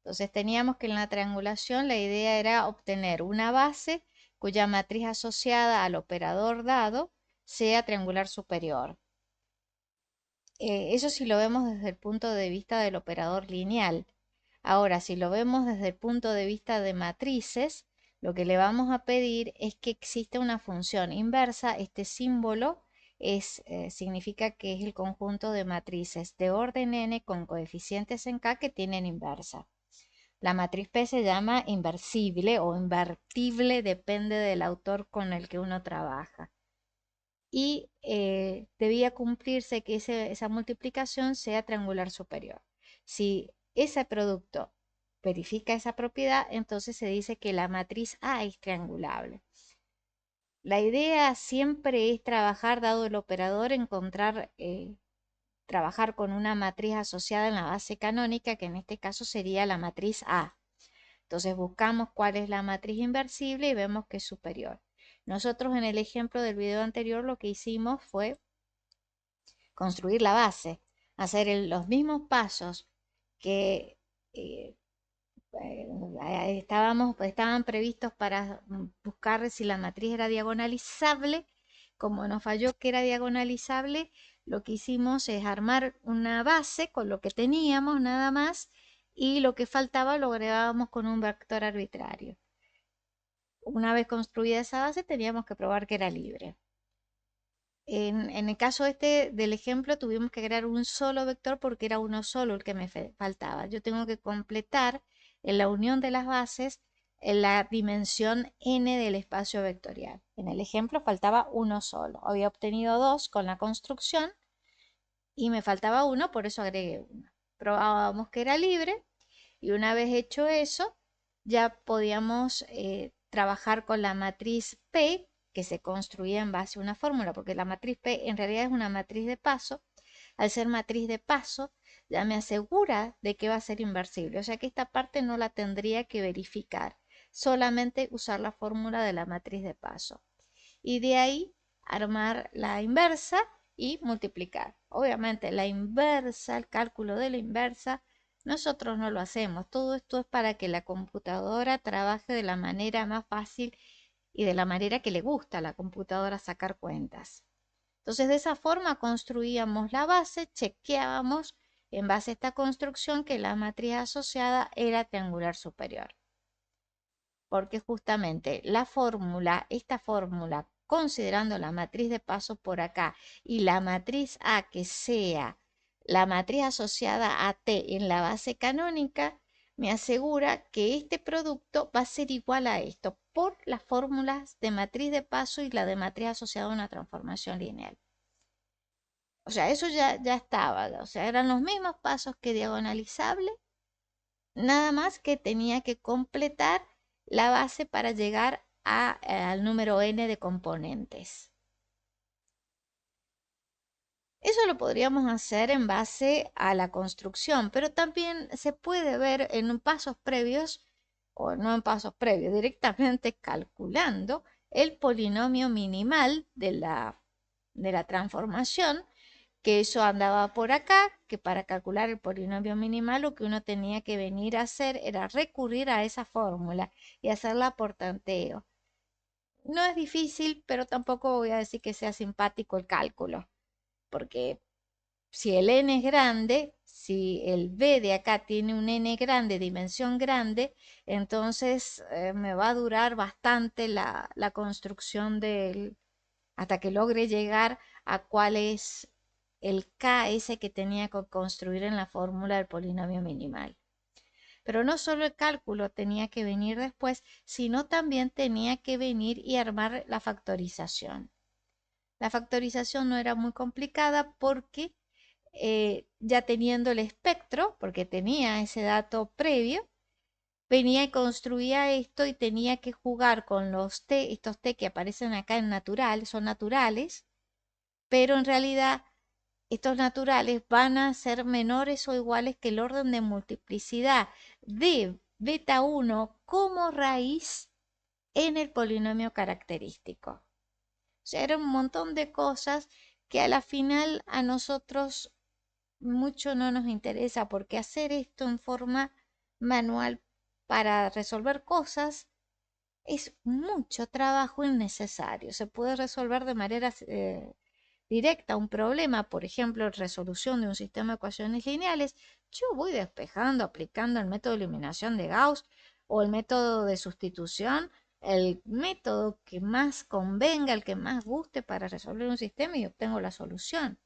Entonces teníamos que en la triangulación la idea era obtener una base cuya matriz asociada al operador dado sea triangular superior. Eso si lo vemos desde el punto de vista del operador lineal. Ahora, si lo vemos desde el punto de vista de matrices, lo que le vamos a pedir es que exista una función inversa. Este símbolo significa que es el conjunto de matrices de orden n con coeficientes en k que tienen inversa. La matriz P se llama inversible o invertible, depende del autor con el que uno trabaja. Y debía cumplirse que esa multiplicación sea triangular superior. Si ese producto verifica esa propiedad, entonces se dice que la matriz A es triangulable. La idea siempre es trabajar, dado el operador, trabajar con una matriz asociada en la base canónica, que en este caso sería la matriz A. Entonces buscamos cuál es la matriz inversible y vemos que es superior. Nosotros en el ejemplo del video anterior lo que hicimos fue construir la base, hacer los mismos pasos que eh, estaban previstos para buscar si la matriz era diagonalizable. Como nos falló que era diagonalizable, lo que hicimos es armar una base con lo que teníamos nada más y lo que faltaba lo agregábamos con un vector arbitrario. Una vez construida esa base teníamos que probar que era libre. En el caso del ejemplo tuvimos que crear un solo vector porque era uno solo el que me faltaba. Yo tengo que completar en la unión de las bases en la dimensión n del espacio vectorial. En el ejemplo faltaba uno solo. Había obtenido dos con la construcción y me faltaba uno, por eso agregué uno. Probábamos que era libre y una vez hecho eso ya podíamos trabajar con la matriz P que se construía en base a una fórmula, porque la matriz P en realidad es una matriz de paso. Al ser matriz de paso, ya me asegura de que va a ser inversible. O sea que esta parte no la tendría que verificar, solamente usar la fórmula de la matriz de paso. Y de ahí armar la inversa y multiplicar. Obviamente la inversa, el cálculo de la inversa, nosotros no lo hacemos. Todo esto es para que la computadora trabaje de la manera más fácil y de la manera que le gusta a la computadora sacar cuentas. Entonces, de esa forma construíamos la base, chequeábamos en base a esta construcción que la matriz asociada era triangular superior. Porque justamente esta fórmula, considerando la matriz de paso por acá y la matriz A que sea la matriz asociada a T en la base canónica, me asegura que este producto va a ser igual a esto por las fórmulas de matriz de paso y la de matriz asociada a una transformación lineal. O sea, eso ya estaba, o sea, eran los mismos pasos que diagonalizable, nada más que tenía que completar la base para llegar al número n de componentes. Eso lo podríamos hacer en base a la construcción, pero también se puede ver en pasos previos, o no en pasos previos, directamente calculando el polinomio minimal de la transformación, que eso andaba por acá, que para calcular el polinomio minimal lo que uno tenía que venir a hacer era recurrir a esa fórmula y hacerla por tanteo. No es difícil, pero tampoco voy a decir que sea simpático el cálculo, porque si el n es grande, si el b de acá tiene un n grande, dimensión grande, entonces me va a durar bastante la construcción hasta que logre llegar a cuál es el k ese que tenía que construir en la fórmula del polinomio minimal. Pero no solo el cálculo tenía que venir después, sino también tenía que venir y armar la factorización. La factorización no era muy complicada porque ya teniendo el espectro, porque tenía ese dato previo, venía y construía esto y tenía que jugar con los t, estos t que aparecen acá en natural, son naturales, pero en realidad estos naturales van a ser menores o iguales que el orden de multiplicidad de beta 1 como raíz en el polinomio característico. O sea, era un montón de cosas que a la final a nosotros mucho no nos interesa porque hacer esto en forma manual para resolver cosas es mucho trabajo innecesario. Se puede resolver de manera directa un problema, por ejemplo, resolución de un sistema de ecuaciones lineales. Yo voy despejando, aplicando el método de eliminación de Gauss o el método de sustitución, el método que más convenga, el que más guste para resolver un sistema y obtengo la solución.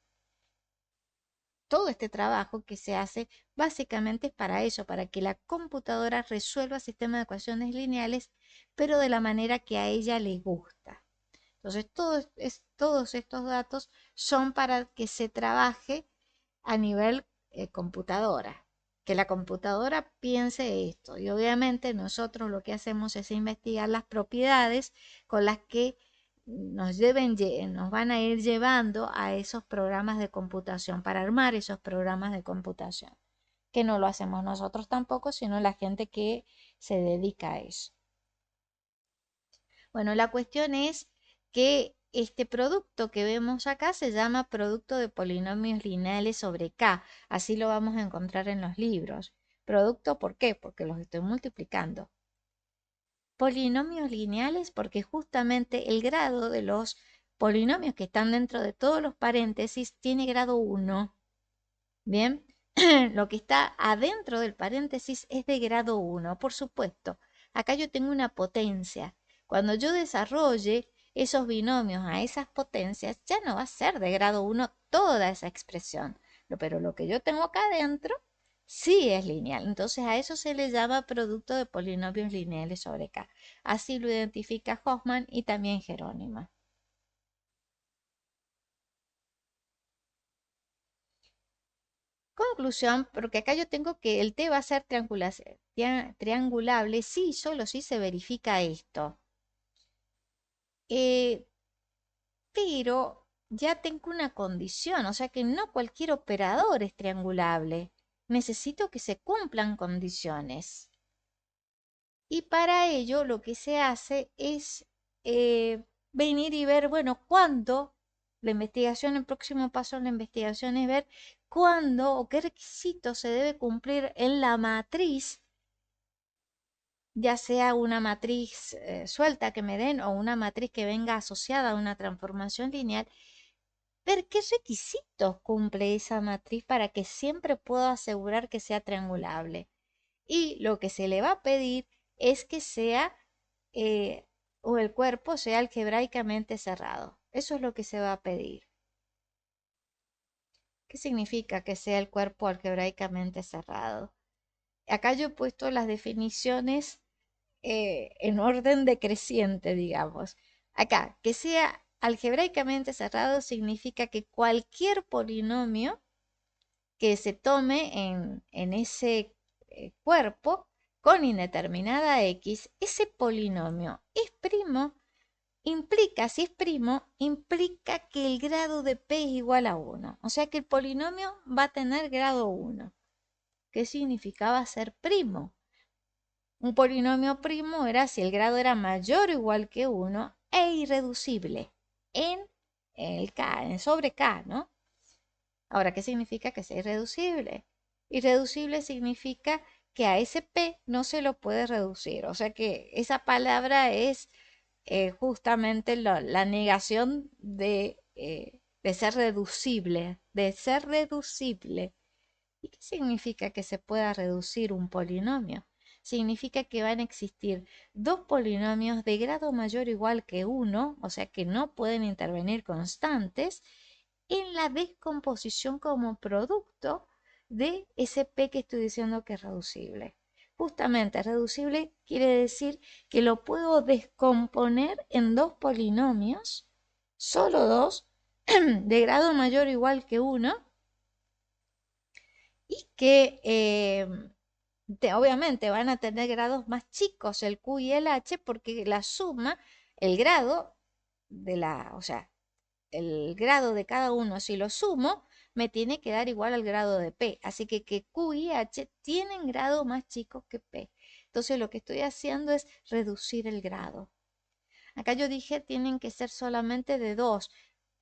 Todo este trabajo que se hace básicamente es para eso, para que la computadora resuelva sistemas de ecuaciones lineales, pero de la manera que a ella le gusta. Entonces, todos estos datos son para que se trabaje a nivel computadora, que la computadora piense esto. Y obviamente nosotros lo que hacemos es investigar las propiedades con las que nos van a ir llevando a esos programas de computación, para armar esos programas de computación, que no lo hacemos nosotros tampoco, sino la gente que se dedica a eso. Bueno, la cuestión es que este producto que vemos acá se llama producto de polinomios lineales sobre K. Así lo vamos a encontrar en los libros. ¿Producto por qué? Porque los estoy multiplicando. Polinomios lineales porque justamente el grado de los polinomios que están dentro de todos los paréntesis tiene grado 1. Bien, lo que está adentro del paréntesis es de grado 1, por supuesto. Acá yo tengo una potencia. Cuando yo desarrolle esos binomios a esas potencias, ya no va a ser de grado 1 toda esa expresión. Pero lo que yo tengo acá adentro sí es lineal. Entonces a eso se le llama producto de polinomios lineales sobre K. Así lo identifica Hoffman y también Jerónimo. Conclusión, porque acá yo tengo que el T va a ser triangulable si solo si se verifica esto. Eh, pero ya tengo una condición, o sea que no cualquier operador es triangulable. Necesito que se cumplan condiciones. Y para ello lo que se hace es venir y ver, bueno, cuándo la investigación, el próximo paso en la investigación es ver cuándo o qué requisitos se debe cumplir en la matriz, ya sea una matriz suelta que me den o una matriz que venga asociada a una transformación lineal, ver qué requisitos cumple esa matriz para que siempre pueda asegurar que sea triangulable. Y lo que se le va a pedir es que sea eh, o el cuerpo sea algebraicamente cerrado. Eso es lo que se va a pedir. ¿Qué significa que sea el cuerpo algebraicamente cerrado? Acá yo he puesto las definiciones en orden decreciente, digamos. Acá, que sea algebraicamente cerrado significa que cualquier polinomio que se tome en ese cuerpo con indeterminada x, ese polinomio es primo, implica, si es primo, implica que el grado de p es igual a 1. O sea que el polinomio va a tener grado 1. ¿Qué significaba ser primo? Un polinomio primo era si el grado era mayor o igual que 1 e irreducible en el k, en sobre k, ¿no? Ahora, ¿qué significa que sea irreducible? Irreducible significa que a ese p no se lo puede reducir. O sea que esa palabra es justamente la negación de ser reducible, de ser reducible. ¿Y qué significa que se pueda reducir un polinomio? Significa que van a existir dos polinomios de grado mayor o igual que 1, o sea que no pueden intervenir constantes, en la descomposición como producto de ese P que estoy diciendo que es reducible. Justamente reducible quiere decir que lo puedo descomponer en dos polinomios, solo dos, de grado mayor o igual que 1, y que obviamente van a tener grados más chicos el Q y el H porque la suma, el grado o sea, el grado de cada uno, si lo sumo, me tiene que dar igual al grado de P. Así que Q y H tienen grado más chico que P. Entonces lo que estoy haciendo es reducir el grado. Acá yo dije tienen que ser solamente de dos.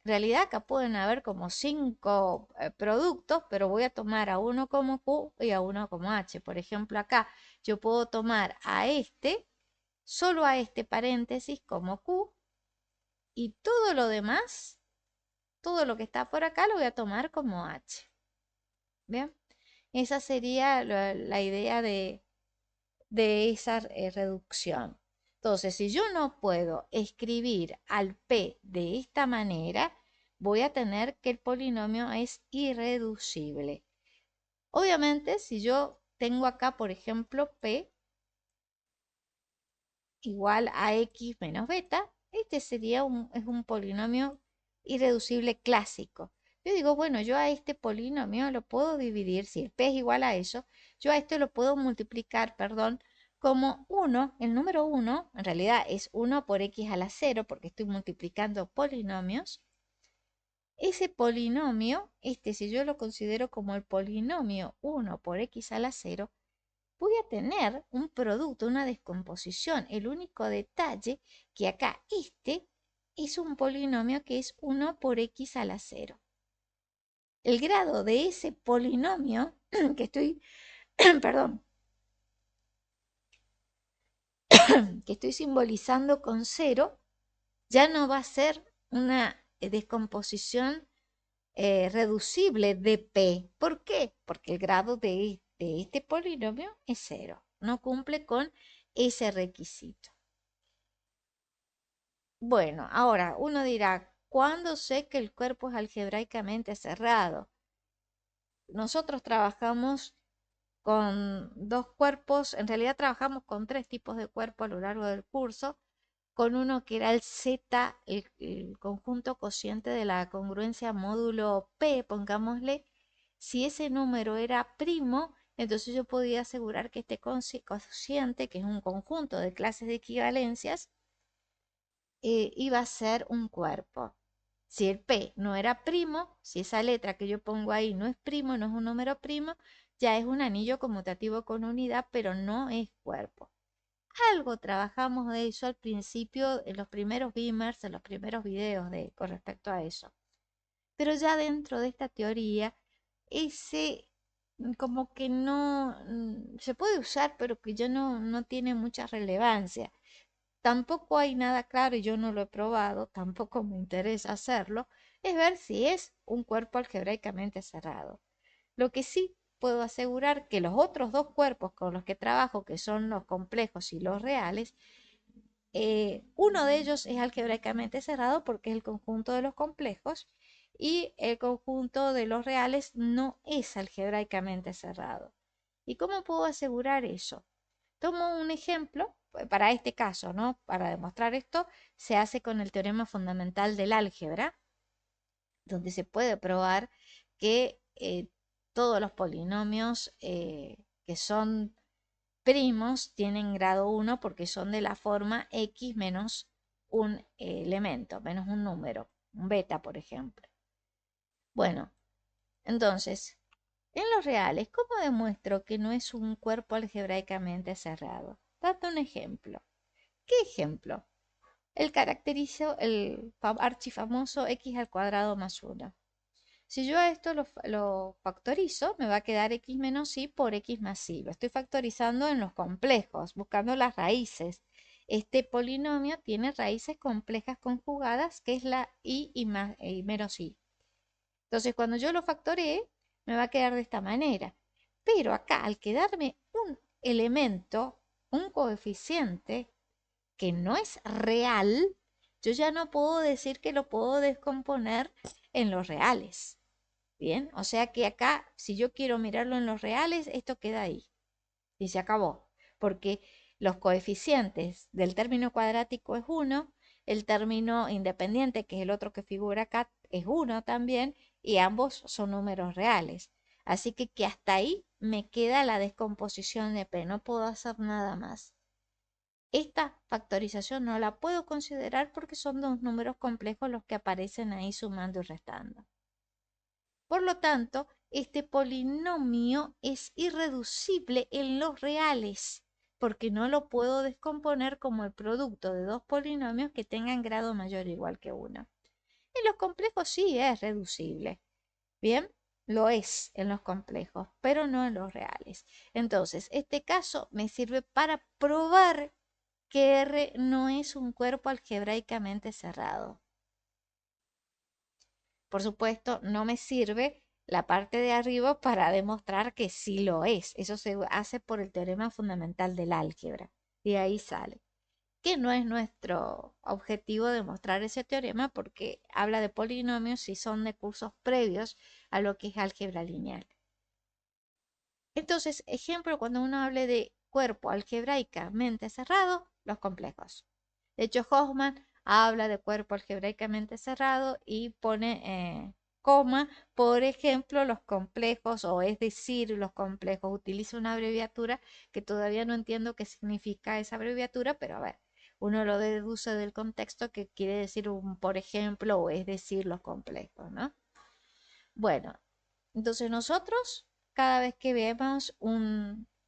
realidad acá pueden haber como 5 productos, pero voy a tomar a uno como Q y a uno como H. Por ejemplo, acá yo puedo tomar a este, solo a este paréntesis como Q y todo lo demás, todo lo que está por acá lo voy a tomar como H. ¿Bien? Esa sería la idea de esa reducción. Entonces, si yo no puedo escribir al P de esta manera, voy a tener que el polinomio es irreducible. Obviamente, si yo tengo acá, por ejemplo, P igual a X menos beta, este sería es un polinomio irreducible clásico. Yo digo, bueno, yo a este polinomio lo puedo dividir, si el P es igual a eso, yo a esto lo puedo multiplicar, perdón, como 1, el número 1, en realidad es 1 por X a la 0, porque estoy multiplicando polinomios. Ese polinomio, este si yo lo considero como el polinomio 1 por X a la 0, voy a tener un producto, una descomposición. El único detalle que acá este es un polinomio que es 1 por X a la 0. El grado de ese polinomio que estoy, perdón, que estoy simbolizando con 0, ya no va a ser una descomposición reducible de P. ¿Por qué? Porque el grado de este polinomio es 0. No cumple con ese requisito. Bueno, ahora uno dirá, ¿cuándo sé que el cuerpo es algebraicamente cerrado? Nosotros trabajamos con dos cuerpos, en realidad trabajamos con tres tipos de cuerpo a lo largo del curso, con uno que era el Z, el conjunto cociente de la congruencia módulo P, pongámosle, si ese número era primo, entonces yo podía asegurar que este cociente, que es un conjunto de clases de equivalencias, iba a ser un cuerpo. Si el P no era primo, si esa letra que yo pongo ahí no es primo, no es un número primo, ya es un anillo conmutativo con unidad, pero no es cuerpo. Algo trabajamos de eso al principio, en los primeros beamers, en los primeros videos con respecto a eso. Pero ya dentro de esta teoría, ese como que no se puede usar, pero que ya no tiene mucha relevancia. Tampoco hay nada claro y yo no lo he probado, tampoco me interesa hacerlo, es ver si es un cuerpo algebraicamente cerrado. Lo que sí puedo asegurar que los otros dos cuerpos con los que trabajo, que son los complejos y los reales, uno de ellos es algebraicamente cerrado porque es el conjunto de los complejos y el conjunto de los reales no es algebraicamente cerrado. ¿Y cómo puedo asegurar eso? Tomo un ejemplo para este caso, ¿no? Para demostrar esto, se hace con el teorema fundamental del álgebra, donde se puede probar que todos los polinomios que son primos tienen grado 1 porque son de la forma x menos un elemento, menos un número, un beta, por ejemplo. Bueno, entonces, en los reales, ¿cómo demuestro que no es un cuerpo algebraicamente cerrado? Date un ejemplo. ¿Qué ejemplo? El caracterizo el archifamoso x al cuadrado más 1. Si yo a esto lo factorizo, me va a quedar x menos y por x más y. Lo estoy factorizando en los complejos, buscando las raíces. Este polinomio tiene raíces complejas conjugadas, que es la y menos y. Entonces, cuando yo lo factoreé, me va a quedar de esta manera. Pero acá, al quedarme un elemento, un coeficiente que no es real, yo ya no puedo decir que lo puedo descomponer en los reales. Bien, o sea que acá, si yo quiero mirarlo en los reales, esto queda ahí y se acabó, porque los coeficientes del término cuadrático es 1, el término independiente, que es el otro que figura acá, es 1 también, y ambos son números reales. Así que hasta ahí me queda la descomposición de P, no puedo hacer nada más. Esta factorización no la puedo considerar porque son dos números complejos los que aparecen ahí sumando y restando. Por lo tanto, este polinomio es irreducible en los reales, porque no lo puedo descomponer como el producto de dos polinomios que tengan grado mayor o igual que 1. En los complejos sí es reducible. Bien, lo es en los complejos, pero no en los reales. Entonces, este caso me sirve para probar que R no es un cuerpo algebraicamente cerrado. Por supuesto, no me sirve la parte de arriba para demostrar que sí lo es. Eso se hace por el teorema fundamental del álgebra. Y ahí sale. Que no es nuestro objetivo demostrar ese teorema porque habla de polinomios y son de cursos previos a lo que es álgebra lineal. Entonces, ejemplo, cuando uno hable de cuerpo algebraicamente cerrado, los complejos. De hecho, Hoffman habla de cuerpo algebraicamente cerrado y pone coma, por ejemplo, los complejos, o es decir, los complejos. Utiliza una abreviatura que todavía no entiendo qué significa esa abreviatura, pero a ver, uno lo deduce del contexto que quiere decir un por ejemplo o es decir los complejos, ¿no? Bueno, entonces nosotros, cada vez que vemos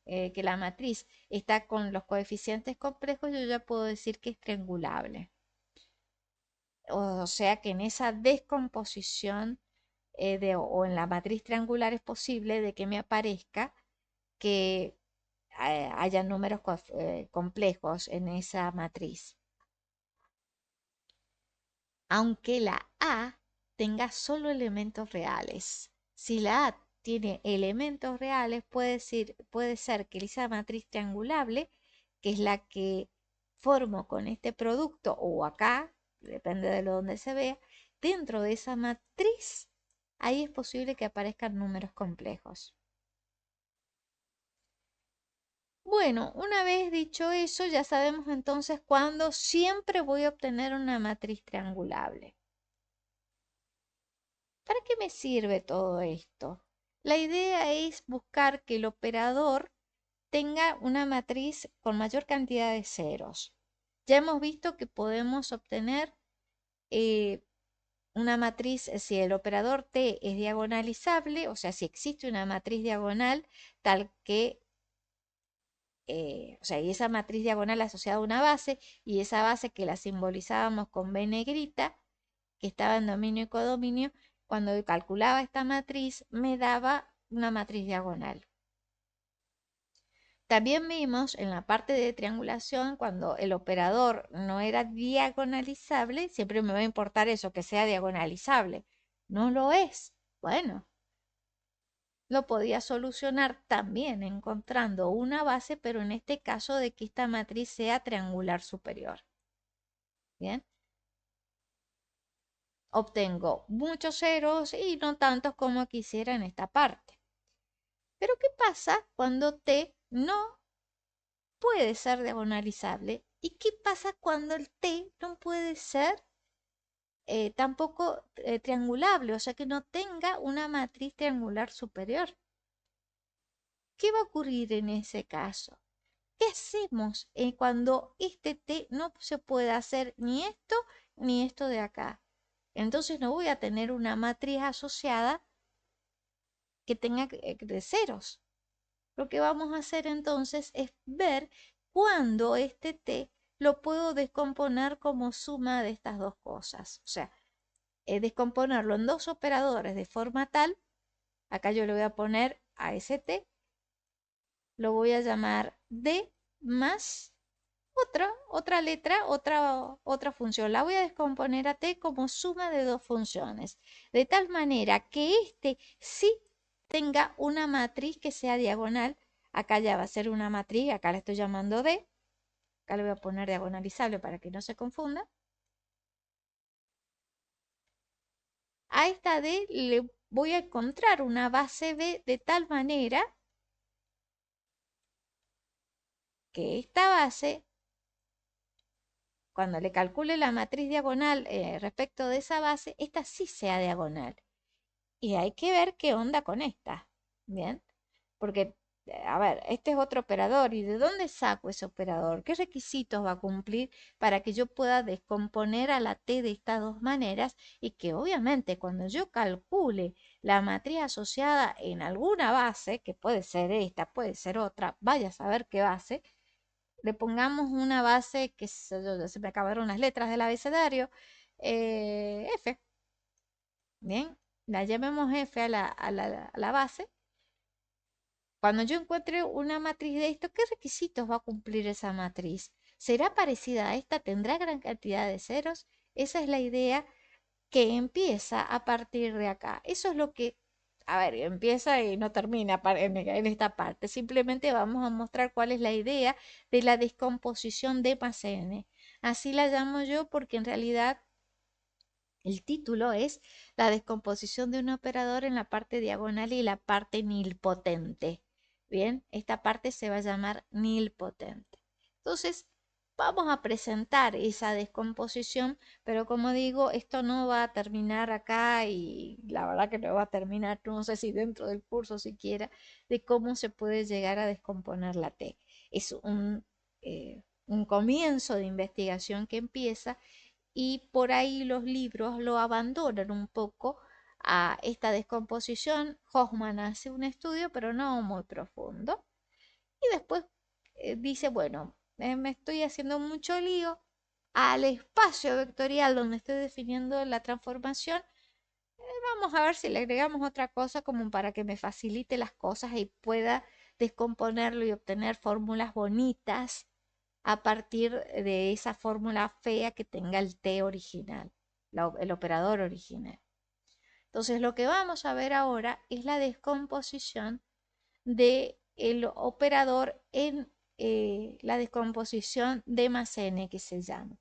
que la matriz está con los coeficientes complejos, yo ya puedo decir que es triangulable. O sea que en esa descomposición o en la matriz triangular es posible de que me aparezca que haya números complejos en esa matriz. Aunque la A tenga solo elementos reales. Si la A tiene elementos reales, puede ser que esa matriz triangulable, que es la que formo con este producto, o acá, depende de lo donde se vea, dentro de esa matriz, ahí es posible que aparezcan números complejos. Bueno, una vez dicho eso, ya sabemos entonces cuándo siempre voy a obtener una matriz triangulable. ¿Para qué me sirve todo esto? La idea es buscar que el operador tenga una matriz con mayor cantidad de ceros. Ya hemos visto que podemos obtener eh, una matriz, si el operador T es diagonalizable, o sea, si existe una matriz diagonal tal que, o sea, y esa matriz diagonal asociada a una base, y esa base que la simbolizábamos con B negrita, que estaba en dominio y codominio, cuando calculaba esta matriz me daba una matriz diagonal. También vimos en la parte de triangulación, cuando el operador no era diagonalizable, siempre me va a importar eso, que sea diagonalizable. No lo es. Bueno, lo podía solucionar también encontrando una base, pero en este caso de que esta matriz sea triangular superior. Bien. Obtengo muchos ceros y no tantos como quisiera en esta parte. Pero ¿qué pasa cuando T no puede ser diagonalizable? ¿Y qué pasa cuando el T no puede ser tampoco triangulable? O sea, que no tenga una matriz triangular superior. ¿Qué va a ocurrir en ese caso? ¿Qué hacemos cuando este T no se puede hacer ni esto de acá? Entonces no voy a tener una matriz asociada que tenga de ceros. Lo que vamos a hacer entonces es ver cuándo este T lo puedo descomponer como suma de estas dos cosas. O sea, descomponerlo en dos operadores de forma tal, acá yo le voy a poner a ese T, lo voy a llamar D más otra letra, otra función. La voy a descomponer a T como suma de dos funciones. De tal manera que este sí tenga una matriz que sea diagonal. Acá ya va a ser una matriz, acá la estoy llamando D. Acá le voy a poner diagonalizable para que no se confunda. A esta D le voy a encontrar una base B de tal manera que esta base, cuando le calcule la matriz diagonal respecto de esa base, esta sí sea diagonal. Y hay que ver qué onda con esta. Bien, porque, a ver, este es otro operador. ¿Y de dónde saco ese operador? ¿Qué requisitos va a cumplir para que yo pueda descomponer a la T de estas dos maneras? Y que obviamente cuando yo calcule la matriz asociada en alguna base, que puede ser esta, puede ser otra, vaya a saber qué base, le pongamos una base que se me acabaron las letras del abecedario, F. Bien, la llamemos F a la base. Cuando yo encuentre una matriz de esto, ¿qué requisitos va a cumplir esa matriz? ¿Será parecida a esta? ¿Tendrá gran cantidad de ceros? Esa es la idea que empieza a partir de acá. Eso es lo que, a ver, empieza y no termina en esta parte. Simplemente vamos a mostrar cuál es la idea de la descomposición de más n. Así la llamo yo porque en realidad el título es la descomposición de un operador en la parte diagonal y la parte nilpotente. Bien, esta parte se va a llamar nilpotente. Entonces, vamos a presentar esa descomposición, pero como digo, esto no va a terminar acá y la verdad que no va a terminar, no sé si dentro del curso siquiera, de cómo se puede llegar a descomponer la T. Es un comienzo de investigación que empieza y por ahí los libros lo abandonan un poco a esta descomposición. Hoffman hace un estudio, pero no muy profundo. Y después dice, bueno, me estoy haciendo mucho lío al espacio vectorial donde estoy definiendo la transformación. Vamos a ver si le agregamos otra cosa como para que me facilite las cosas y pueda descomponerlo y obtener fórmulas bonitas a partir de esa fórmula fea que tenga el T original, el operador original. Entonces lo que vamos a ver ahora es la descomposición del operador en la descomposición de más n que se llama.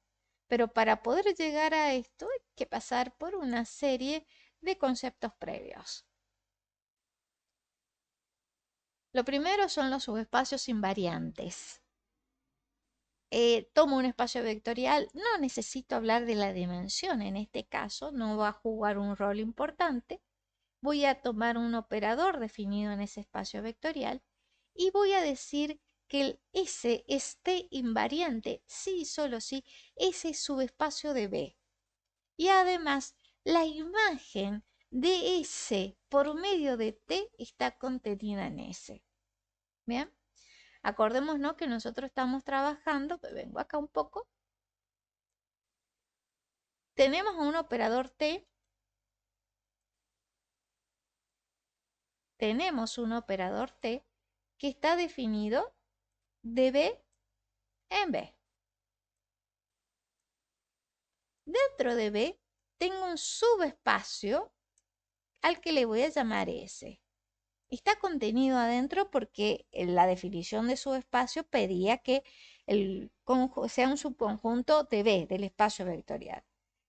Pero para poder llegar a esto hay que pasar por una serie de conceptos previos. Lo primero son los subespacios invariantes. Tomo un espacio vectorial, no necesito hablar de la dimensión, en este caso no va a jugar un rol importante. Voy a tomar un operador definido en ese espacio vectorial y voy a decir que el S esté invariante, sí, solo sí, ese subespacio de B. Y además, la imagen de S por medio de T está contenida en S. ¿Bien? Acordémonos que nosotros estamos trabajando, me vengo acá un poco, tenemos un operador T, que está definido de B en B. Dentro de B tengo un subespacio al que le voy a llamar S. Está contenido adentro porque la definición de subespacio pedía que sea un subconjunto de B, del espacio vectorial.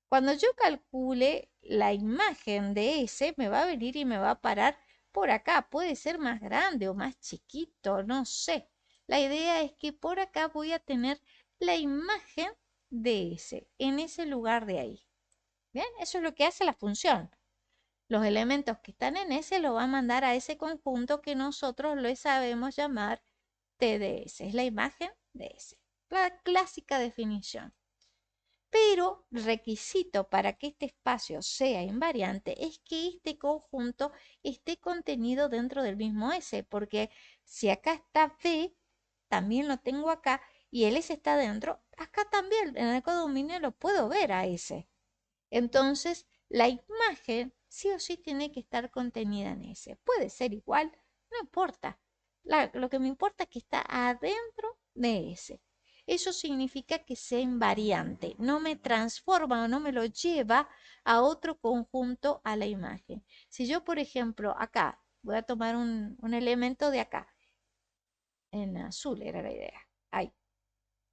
Cuando yo calcule la imagen de S, me va a venir y me va a parar por acá. Puede ser más grande o más chiquito, no sé. La idea es que por acá voy a tener la imagen de S, en ese lugar de ahí. ¿Bien? Eso es lo que hace la función. Los elementos que están en S lo va a mandar a ese conjunto que nosotros le sabemos llamar T de S. Es la imagen de S. La clásica definición. Pero requisito para que este espacio sea invariante es que este conjunto esté contenido dentro del mismo S, porque si acá está B, también lo tengo acá, y el S está dentro, acá también en el codominio lo puedo ver a S. Entonces, la imagen sí o sí tiene que estar contenida en S. Puede ser igual, no importa. Lo que me importa es que está adentro de S. Eso significa que sea invariante, no me transforma o no me lo lleva a otro conjunto a la imagen. Si yo, por ejemplo, acá, voy a tomar un elemento de acá, en azul era la idea, ahí,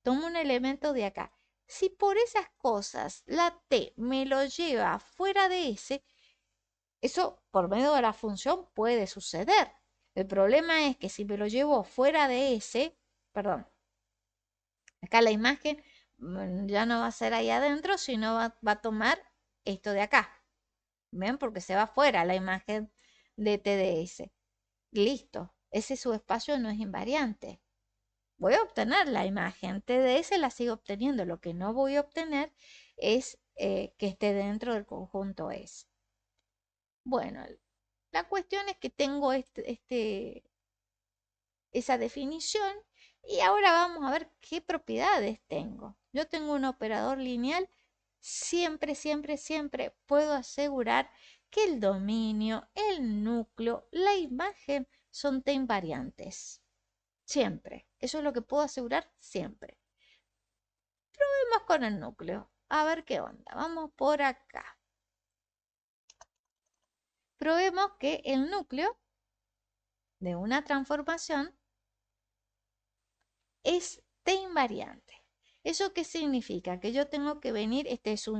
tomo un elemento de acá. Si por esas cosas la T me lo lleva fuera de S, eso por medio de la función puede suceder. El problema es que si me lo llevo fuera de S, perdón, acá la imagen ya no va a ser ahí adentro, sino va a tomar esto de acá. ¿Ven? Porque se va fuera la imagen de TDS. Listo. Ese subespacio no es invariante. Voy a obtener la imagen. TDS la sigo obteniendo. Lo que no voy a obtener es que esté dentro del conjunto S. Bueno, la cuestión es que tengo esa definición y ahora vamos a ver qué propiedades tengo. Yo tengo un operador lineal, siempre, siempre, siempre puedo asegurar que el dominio, el núcleo, la imagen son T invariantes. Siempre. Eso es lo que puedo asegurar siempre. Probemos con el núcleo. A ver qué onda. Vamos por acá. Probemos que el núcleo de una transformación es T invariante. ¿Eso qué significa? Que yo tengo que venir, este es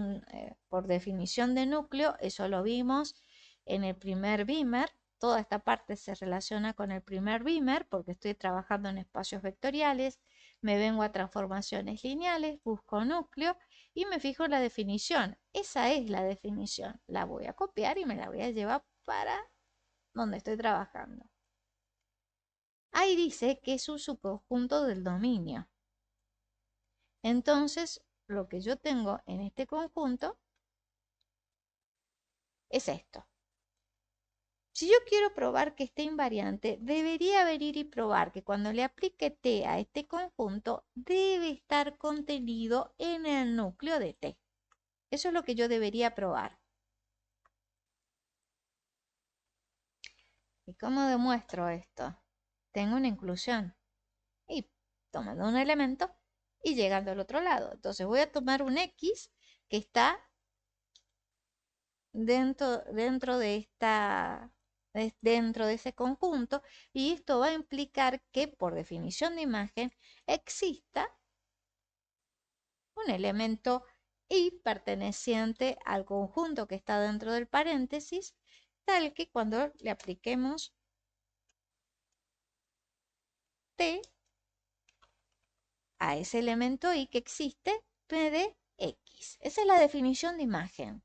por definición de núcleo, eso lo vimos en el primer beamer, toda esta parte se relaciona con el primer beamer porque estoy trabajando en espacios vectoriales, me vengo a transformaciones lineales, busco núcleo y me fijo en la definición. Esa es la definición, la voy a copiar y me la voy a llevar para donde estoy trabajando. Ahí dice que es un subconjunto del dominio. Entonces, lo que yo tengo en este conjunto es esto. Si yo quiero probar que esté invariante, debería venir y probar que cuando le aplique T a este conjunto, debe estar contenido en el núcleo de T. Eso es lo que yo debería probar. ¿Y cómo demuestro esto? Tengo una inclusión. Y tomando un elemento y llegando al otro lado. Entonces voy a tomar un X que está dentro de ese conjunto y esto va a implicar que por definición de imagen exista un elemento y perteneciente al conjunto que está dentro del paréntesis, tal que cuando le apliquemos T a ese elemento y que existe, P de X. Esa es la definición de imagen.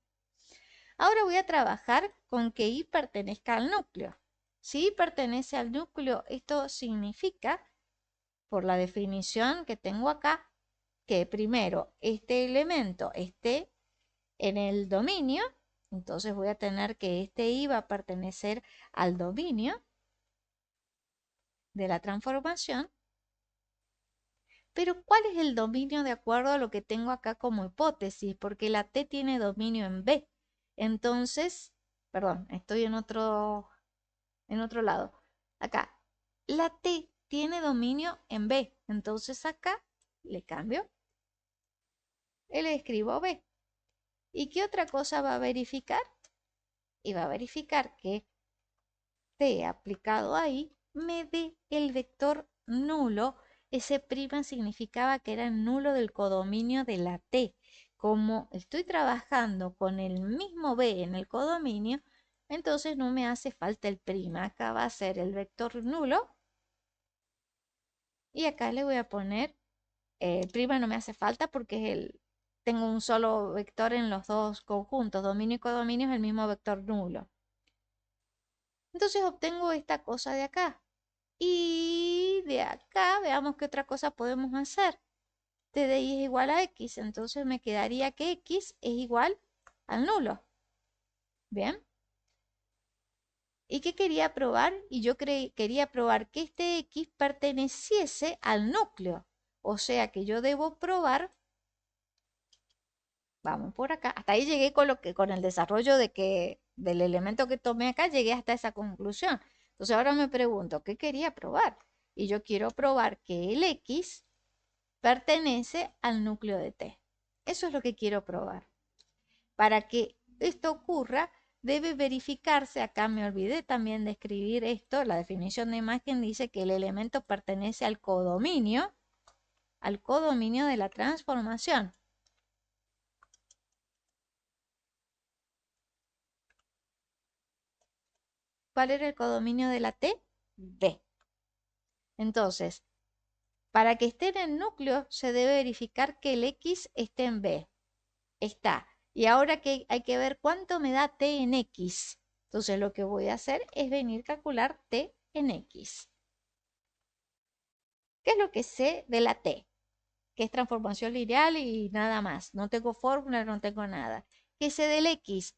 Ahora voy a trabajar con que I pertenezca al núcleo. Si I pertenece al núcleo, esto significa, por la definición que tengo acá, que primero este elemento esté en el dominio, entonces voy a tener que este I va a pertenecer al dominio de la transformación. Pero ¿cuál es el dominio de acuerdo a lo que tengo acá como hipótesis? Porque la T tiene dominio en B. Entonces, perdón, estoy en otro lado. Acá, la T tiene dominio en B. Entonces acá le cambio y le escribo B. ¿Y qué otra cosa va a verificar? Y va a verificar que T aplicado ahí me dé el vector nulo. Ese prima significaba que era nulo del codominio de la T. Como estoy trabajando con el mismo B en el codominio, entonces no me hace falta el prima. Acá va a ser el vector nulo. Y acá le voy a poner, el prima no me hace falta porque tengo un solo vector en los dos conjuntos. Dominio y codominio es el mismo vector nulo. Entonces obtengo esta cosa de acá. Y de acá veamos qué otra cosa podemos hacer. T de I es igual a X, entonces me quedaría que X es igual al nulo. ¿Bien? ¿Y qué quería probar? Y yo quería probar que este X perteneciese al núcleo. O sea que yo debo probar, vamos por acá, hasta ahí llegué con el desarrollo del elemento que tomé acá, llegué hasta esa conclusión. Entonces ahora me pregunto, ¿qué quería probar? Y yo quiero probar que el X pertenece al núcleo de T. Eso es lo que quiero probar. Para que esto ocurra, debe verificarse, acá me olvidé también de escribir esto, la definición de imagen dice que el elemento pertenece al codominio de la transformación. ¿Cuál era el codominio de la T? B. Entonces, para que esté en el núcleo se debe verificar que el X esté en B. Está. Y ahora que hay que ver cuánto me da T en X. Entonces lo que voy a hacer es venir a calcular T en X. ¿Qué es lo que sé de la T? Que es transformación lineal y nada más. No tengo fórmula, no tengo nada. ¿Qué sé del X?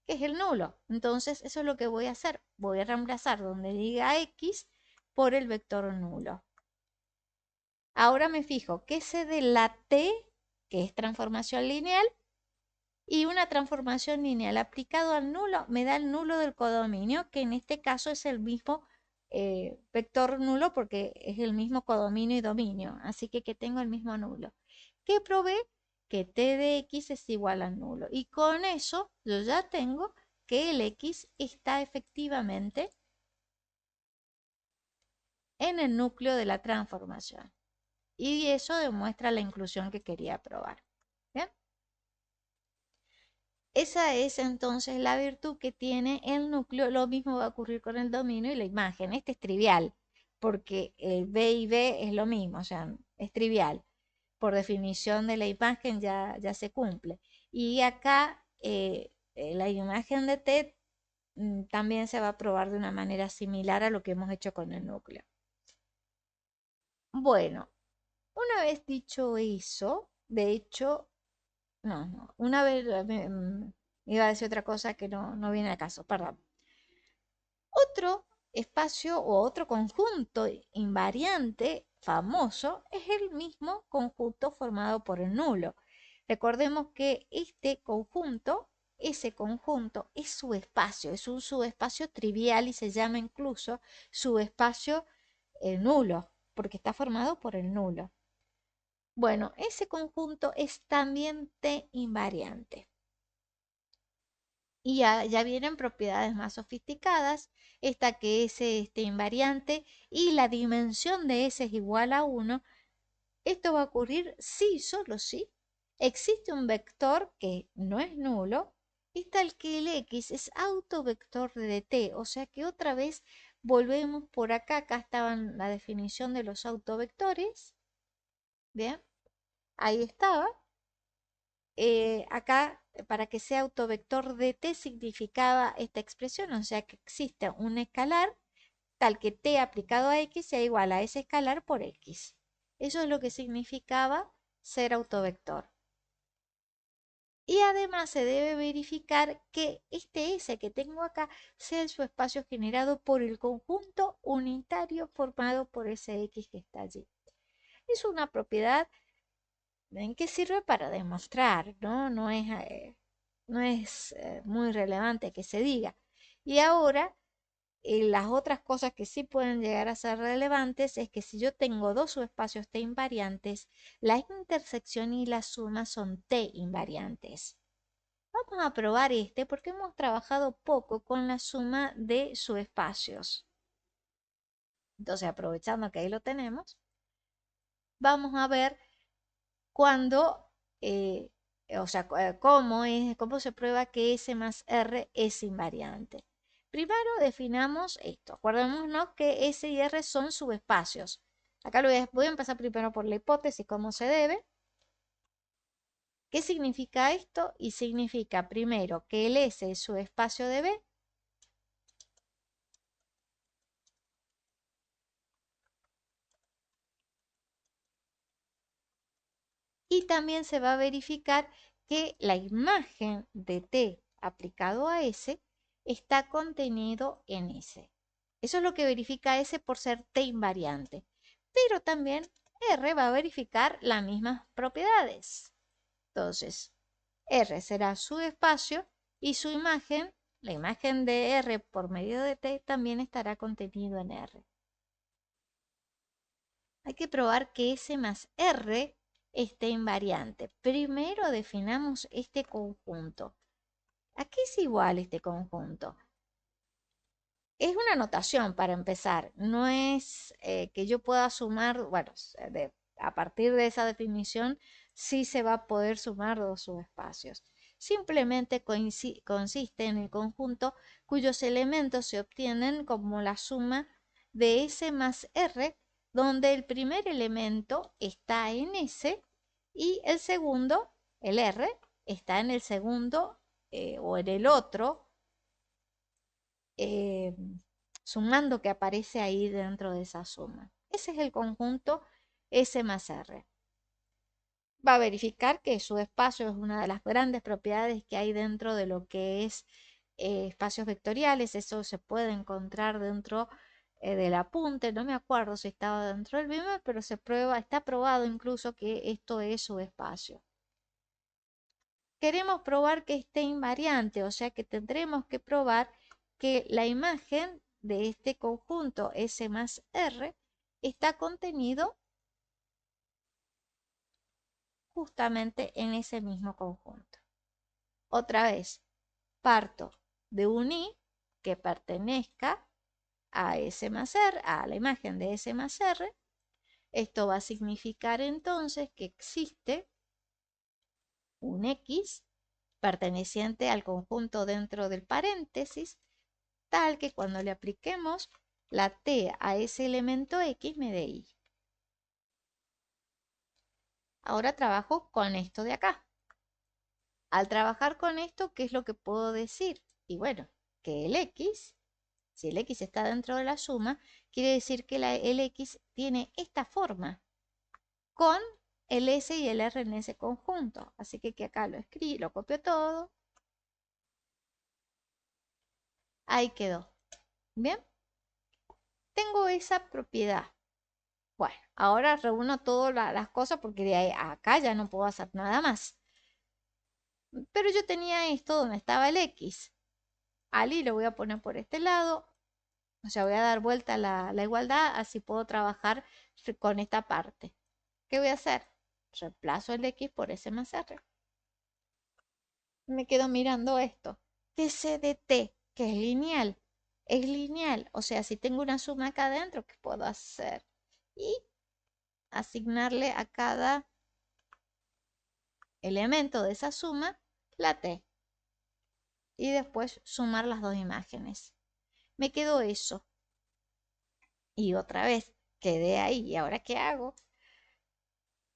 Que es el nulo. Entonces eso es lo que voy a hacer. Voy a reemplazar donde diga X por el vector nulo. Ahora me fijo, ¿qué sé de la T? Que es transformación lineal. Y una transformación lineal aplicado al nulo me da el nulo del codominio, que en este caso es el mismo vector nulo porque es el mismo codominio y dominio, así que tengo el mismo nulo. ¿Qué probé? Que t de x es igual al nulo. Y con eso yo ya tengo que el x está efectivamente en el núcleo de la transformación. Y eso demuestra la inclusión que quería probar. ¿Bien? Esa es entonces la virtud que tiene el núcleo. Lo mismo va a ocurrir con el dominio y la imagen. Este es trivial, porque el B y B es lo mismo, o sea, es trivial. Por definición de la imagen ya se cumple. Y acá la imagen de T también se va a probar de una manera similar a lo que hemos hecho con el núcleo. Bueno, una vez dicho eso, de hecho, no, una vez iba a decir otra cosa que no viene al caso, perdón. Otro espacio o otro conjunto invariante famoso es el mismo conjunto formado por el nulo. Recordemos que este conjunto, ese conjunto es subespacio, es un subespacio trivial y se llama incluso subespacio nulo, porque está formado por el nulo. Bueno, ese conjunto es también T invariante. Y ya vienen propiedades más sofisticadas, esta que S esté invariante y la dimensión de S es igual a 1. Esto va a ocurrir si, solo si, existe un vector que no es nulo y tal que el X es autovector de T. O sea que otra vez volvemos por acá, acá estaba la definición de los autovectores. Bien, ahí estaba. Acá, para que sea autovector de t, significaba esta expresión, o sea que existe un escalar tal que t aplicado a x sea igual a ese escalar por x. Eso es lo que significaba ser autovector. Y además se debe verificar que este S que tengo acá sea el subespacio generado por el conjunto unitario formado por ese X que está allí. Es una propiedad que sirve para demostrar, ¿no? No es muy relevante que se diga. Y ahora, las otras cosas que sí pueden llegar a ser relevantes es que si yo tengo dos subespacios T invariantes, la intersección y la suma son T invariantes. Vamos a probar este porque hemos trabajado poco con la suma de subespacios. Entonces, aprovechando que ahí lo tenemos, vamos a ver cuando, o sea, cómo se prueba que S más R es invariante. Primero definamos esto. Acordémonos que S y R son subespacios. Acá voy a empezar primero por la hipótesis, cómo se debe. ¿Qué significa esto? Y significa primero que el S es subespacio de B. Y también se va a verificar que la imagen de T aplicado a S está contenido en S. Eso es lo que verifica S por ser T invariante. Pero también R va a verificar las mismas propiedades. Entonces, R será su espacio y su imagen, la imagen de R por medio de T, también estará contenido en R. Hay que probar que S más R esté invariante. Primero definamos este conjunto. ¿A qué es igual este conjunto? Es una notación para empezar. No es que yo pueda sumar, bueno, a partir de esa definición sí se va a poder sumar dos subespacios. Simplemente consiste en el conjunto cuyos elementos se obtienen como la suma de S más R, donde el primer elemento está en S y el segundo, el R, está en el segundo o en el otro eh, sumando que aparece ahí dentro de esa suma. Ese es el conjunto S más R. Va a verificar que su espacio es una de las grandes propiedades que hay dentro de lo que es espacios vectoriales. Eso se puede encontrar dentro del apunte. No me acuerdo si estaba dentro del BIM, pero se prueba, está probado incluso que esto es su espacio. queremos probar que esté invariante, o sea que tendremos que probar que la imagen de este conjunto S más R está contenido justamente en ese mismo conjunto. Otra vez, parto de un I que pertenezca a S más R, a la imagen de S más R. Esto va a significar entonces que existe un X perteneciente al conjunto dentro del paréntesis, tal que cuando le apliquemos la T a ese elemento X me dé Y. Ahora trabajo con esto de acá. Al trabajar con esto, ¿qué es lo que puedo decir? Y bueno, que el X, si el X está dentro de la suma, quiere decir que el X tiene esta forma, con el S y el R en ese conjunto. Así que acá lo escribo, lo copio todo. Ahí quedó. Bien, tengo esa propiedad. Bueno, ahora reúno todas las cosas porque de ahí a acá ya no puedo hacer nada más. Pero yo tenía esto donde estaba el X. Al Y lo voy a poner por este lado. O sea, voy a dar vuelta a la igualdad, así puedo trabajar con esta parte. ¿Qué voy a hacer? Reemplazo el X por S más R. Me quedo mirando esto. TC de T, que es lineal. Es lineal. O sea, si tengo una suma acá adentro, ¿qué puedo hacer? Y asignarle a cada elemento de esa suma la T. Y después sumar las dos imágenes. Me quedó eso. Y otra vez, quedé ahí. ¿Y ahora qué hago?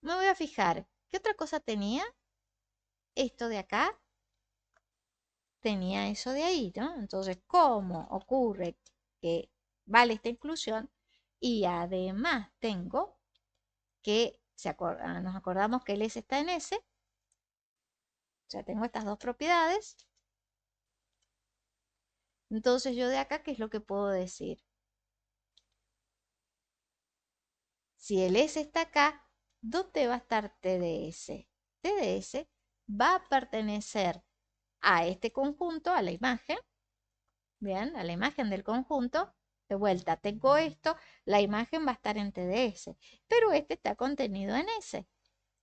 Me voy a fijar. ¿Qué otra cosa tenía? Esto de acá tenía eso de ahí, ¿no? Entonces, ¿cómo ocurre que vale esta inclusión? Y además tengo que, nos acordamos que el S está en S, o sea, tengo estas dos propiedades. Entonces yo de acá, ¿qué es lo que puedo decir? Si el S está acá, ¿dónde va a estar TDS? TDS va a pertenecer a este conjunto, a la imagen, bien, a la imagen del conjunto. De vuelta, tengo esto, la imagen va a estar en TDS, pero este está contenido en S.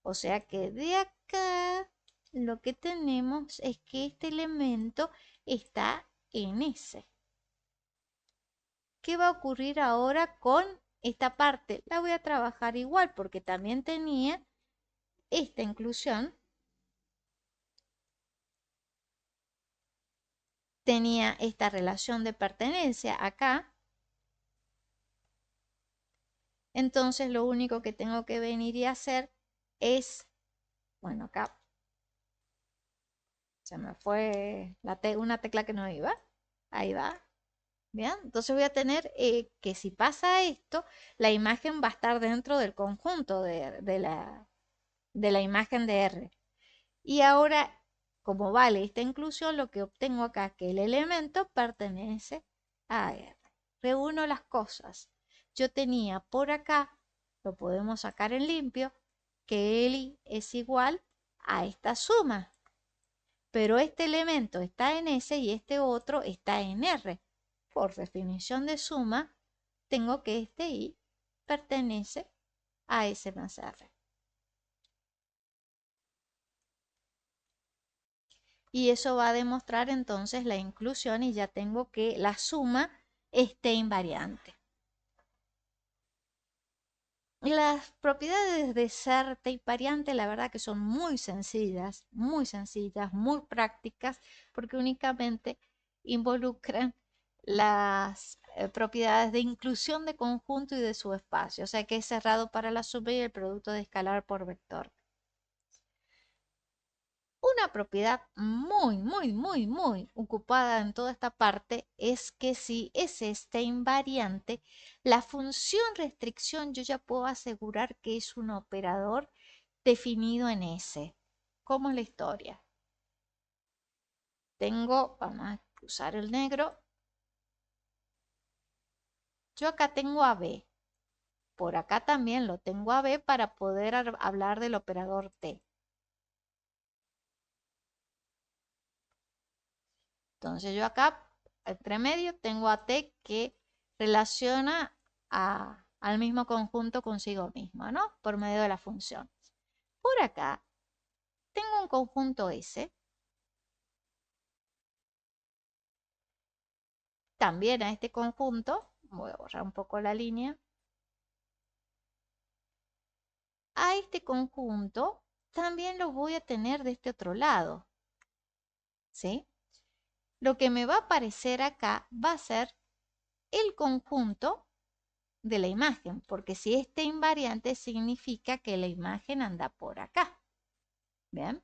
O sea que de acá lo que tenemos es que este elemento está en S. ¿Qué va a ocurrir ahora con esta parte? La voy a trabajar igual porque también tenía esta inclusión, tenía esta relación de pertenencia acá. Entonces lo único que tengo que venir y hacer es, bueno, acá se me fue una tecla que no iba. Ahí va. Bien, entonces voy a tener que si pasa esto, la imagen va a estar dentro del conjunto de la imagen de R. Y ahora, como vale esta inclusión, lo que obtengo acá es que el elemento pertenece a R. Reúno las cosas. Yo tenía por acá, lo podemos sacar en limpio, que el I es igual a esta suma. Pero este elemento está en S y este otro está en R. Por definición de suma, tengo que este I pertenece a S más R. Y eso va a demostrar entonces la inclusión y ya tengo que la suma esté invariante. Las propiedades de ser invariante, la verdad que son muy sencillas, muy prácticas, porque únicamente involucran las propiedades de inclusión de conjunto y de subespacio, o sea que es cerrado para la suma y el producto de escalar por vector. Una propiedad muy ocupada en toda esta parte es que si S está invariante, la función restricción yo ya puedo asegurar que es un operador definido en S. ¿Cómo es la historia? Vamos a usar el negro. Yo acá tengo a B. Por acá también lo tengo a B para poder hablar del operador T. Entonces yo acá, entre medio, tengo a T que relaciona al mismo conjunto consigo mismo, ¿no? Por medio de la función. Por acá tengo un conjunto S. También a este conjunto, voy a borrar un poco la línea, a este conjunto también lo voy a tener de este otro lado, ¿sí? Lo que me va a aparecer acá va a ser el conjunto de la imagen, porque si este invariante significa que la imagen anda por acá. ¿Bien?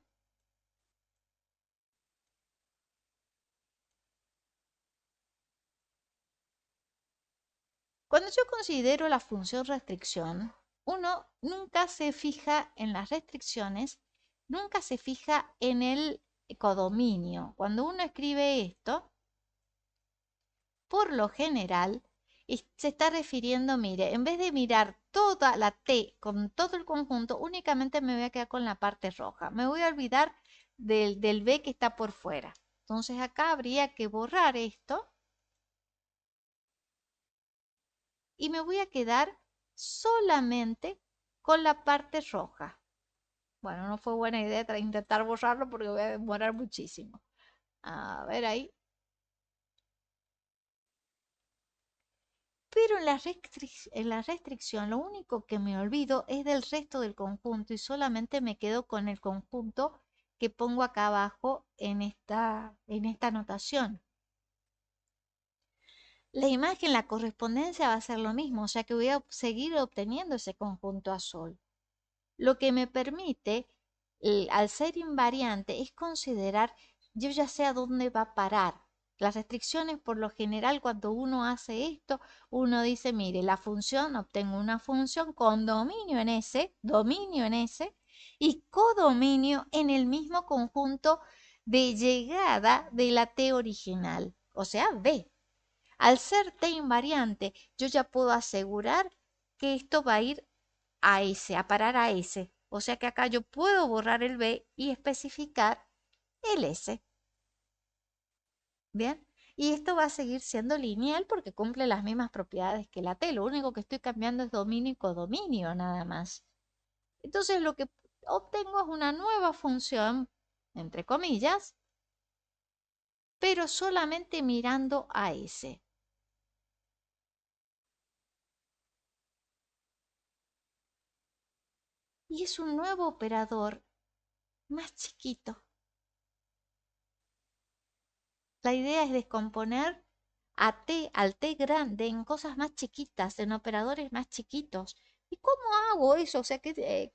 Cuando yo considero la función restricción, uno nunca se fija en las restricciones, nunca se fija en el codominio. Cuando uno escribe esto, por lo general, se está refiriendo, mire, en vez de mirar toda la T con todo el conjunto, únicamente me voy a quedar con la parte roja. Me voy a olvidar del B que está por fuera. Entonces acá habría que borrar esto y me voy a quedar solamente con la parte roja. Bueno, no fue buena idea intentar borrarlo porque voy a demorar muchísimo. A ver ahí. Pero en la restricción lo único que me olvido es del resto del conjunto y solamente me quedo con el conjunto que pongo acá abajo en esta anotación. La imagen, la correspondencia va a ser lo mismo, o sea que voy a seguir obteniendo ese conjunto azul. Lo que me permite, al ser invariante, es considerar, yo ya sé a dónde va a parar. Las restricciones, por lo general, cuando uno hace esto, uno dice, mire, la función, obtengo una función con dominio en S, y codominio en el mismo conjunto de llegada de la T original, o sea, B. Al ser T invariante, yo ya puedo asegurar que esto va a ir a S, a parar a S. O sea que acá yo puedo borrar el B y especificar el S. Bien. Y esto va a seguir siendo lineal porque cumple las mismas propiedades que la T. Lo único que estoy cambiando es dominio y codominio nada más. Entonces lo que obtengo es una nueva función, entre comillas, pero solamente mirando a S. Y es un nuevo operador más chiquito. La idea es descomponer al T grande en cosas más chiquitas, en operadores más chiquitos. ¿Y cómo hago eso? O sea, ¿qué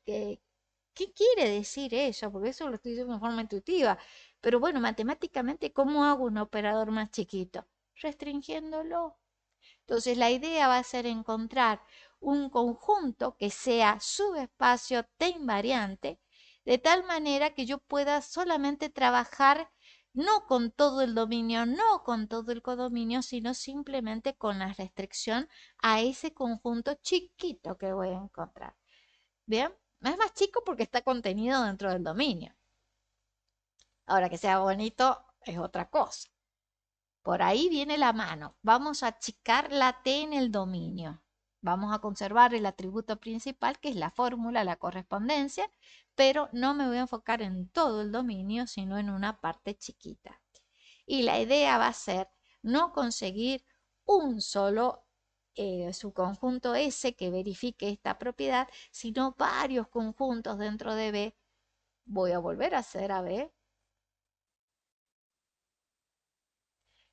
quiere decir eso? Porque eso lo estoy diciendo de forma intuitiva. Pero bueno, matemáticamente, ¿cómo hago un operador más chiquito? Restringiéndolo. Entonces, la idea va a ser encontrar un conjunto que sea subespacio T invariante, de tal manera que yo pueda solamente trabajar no con todo el dominio, no con todo el codominio, sino simplemente con la restricción a ese conjunto chiquito que voy a encontrar. ¿Bien? Es más chico porque está contenido dentro del dominio. Ahora que sea bonito es otra cosa. Por ahí viene la mano. Vamos a achicar la T en el dominio. Vamos a conservar el atributo principal, que es la fórmula, la correspondencia, pero no me voy a enfocar en todo el dominio, sino en una parte chiquita. Y la idea va a ser no conseguir un solo subconjunto S que verifique esta propiedad, sino varios conjuntos dentro de B. Voy a volver a hacer a B.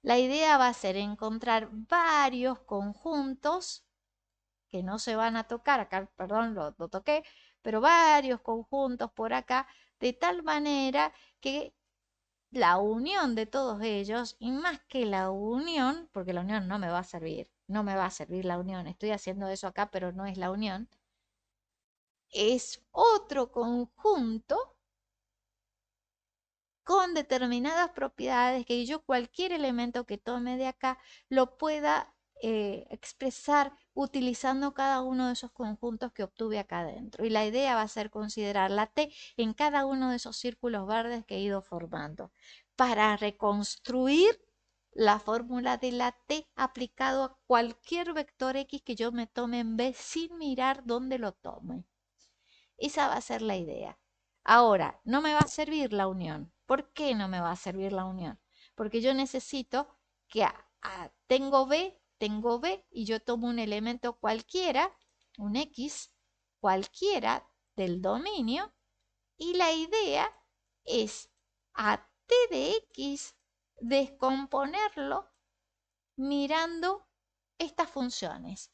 La idea va a ser encontrar varios conjuntos que no se van a tocar, acá, perdón, lo toqué, pero varios conjuntos por acá, de tal manera que la unión de todos ellos, y más que la unión, porque la unión no me va a servir, no me va a servir la unión, estoy haciendo eso acá, pero no es la unión, es otro conjunto con determinadas propiedades que yo cualquier elemento que tome de acá lo pueda expresar utilizando cada uno de esos conjuntos que obtuve acá adentro. Y la idea va a ser considerar la T en cada uno de esos círculos verdes que he ido formando. para reconstruir la fórmula de la t aplicado a cualquier vector x que yo me tome en B sin mirar dónde lo tome. Esa va a ser la idea. Ahora, no me va a servir la unión. ¿Por qué no me va a servir la unión? Porque yo necesito que tengo B y yo tomo un elemento cualquiera, un X cualquiera del dominio, y la idea es a t de X descomponerlo mirando estas funciones.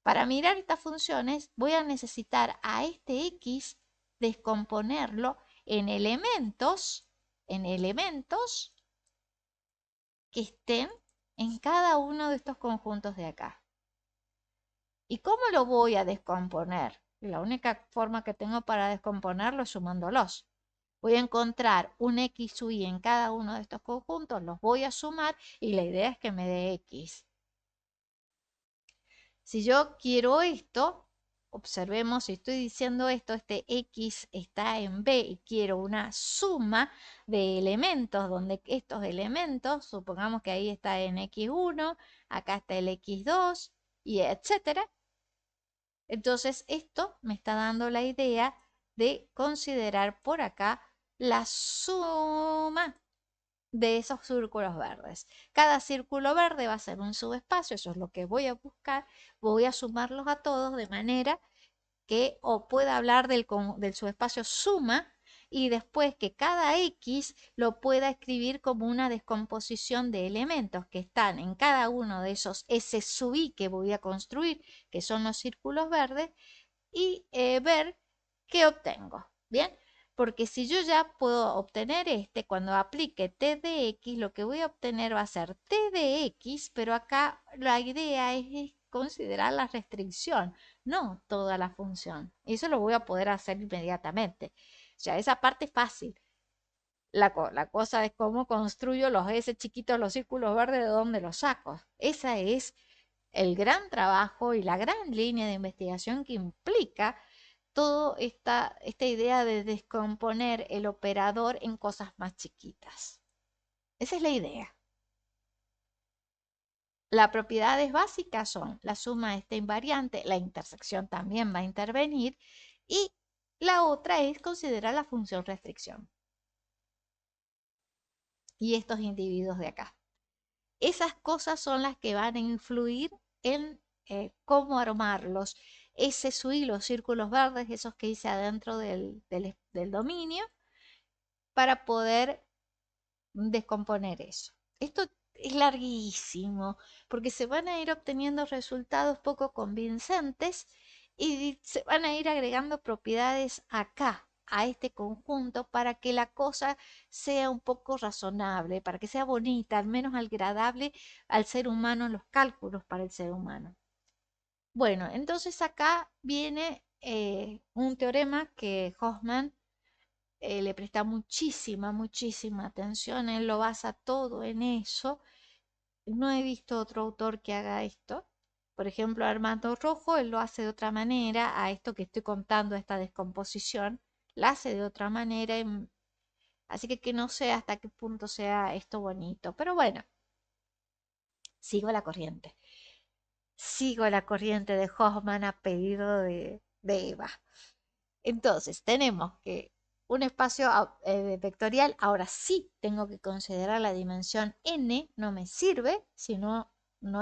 Para mirar estas funciones voy a necesitar a este X descomponerlo en elementos que estén en cada uno de estos conjuntos de acá. ¿Y cómo lo voy a descomponer? La única forma que tengo para descomponerlo es sumándolos. Voy a encontrar un X sub i en cada uno de estos conjuntos, los voy a sumar y la idea es que me dé X. Si yo quiero esto, observemos, si estoy diciendo esto, este X está en B y quiero una suma de elementos, donde estos elementos, supongamos que ahí está en X1, acá está el X2 y etcétera. Entonces esto me está dando la idea de considerar por acá la suma de esos círculos verdes. Cada círculo verde va a ser un subespacio, eso es lo que voy a buscar. Voy a sumarlos a todos de manera que o pueda hablar del subespacio suma y después que cada X lo pueda escribir como una descomposición de elementos que están en cada uno de esos S sub i que voy a construir, que son los círculos verdes, y ver qué obtengo. Bien, porque si yo ya puedo obtener cuando aplique t de x, lo que voy a obtener va a ser t de x, pero acá la idea es considerar la restricción, no toda la función. Eso lo voy a poder hacer inmediatamente. Ya esa parte es fácil. La cosa es cómo construyo los S chiquitos, los círculos verdes, de dónde los saco. Esa es el gran trabajo y la gran línea de investigación que implica toda esta idea de descomponer el operador en cosas más chiquitas. Esa es la idea. Las propiedades básicas son la suma de esta invariante, la intersección también va a intervenir, y la otra es considerar la función restricción. Y estos individuos de acá. Esas cosas son las que van a influir en cómo armarlos. Ese subir los círculos verdes, esos que hice adentro del dominio, para poder descomponer eso. Esto es larguísimo, porque se van a ir obteniendo resultados poco convincentes y se van a ir agregando propiedades acá, a este conjunto, para que la cosa sea un poco razonable, para que sea bonita, al menos agradable al ser humano, en los cálculos para el ser humano. Bueno, entonces acá viene un teorema que Hoffman le presta muchísima atención, él lo basa todo en eso. No he visto otro autor que haga esto. Por ejemplo, Armando Rojo, él lo hace de otra manera, a esto que estoy contando, esta descomposición, la hace de otra manera, así que no sé hasta qué punto sea esto bonito, pero bueno, sigo la corriente. Sigo la corriente de Hoffman a pedido de Eva. Entonces, tenemos que un espacio vectorial, ahora sí tengo que considerar la dimensión n, no me sirve, si no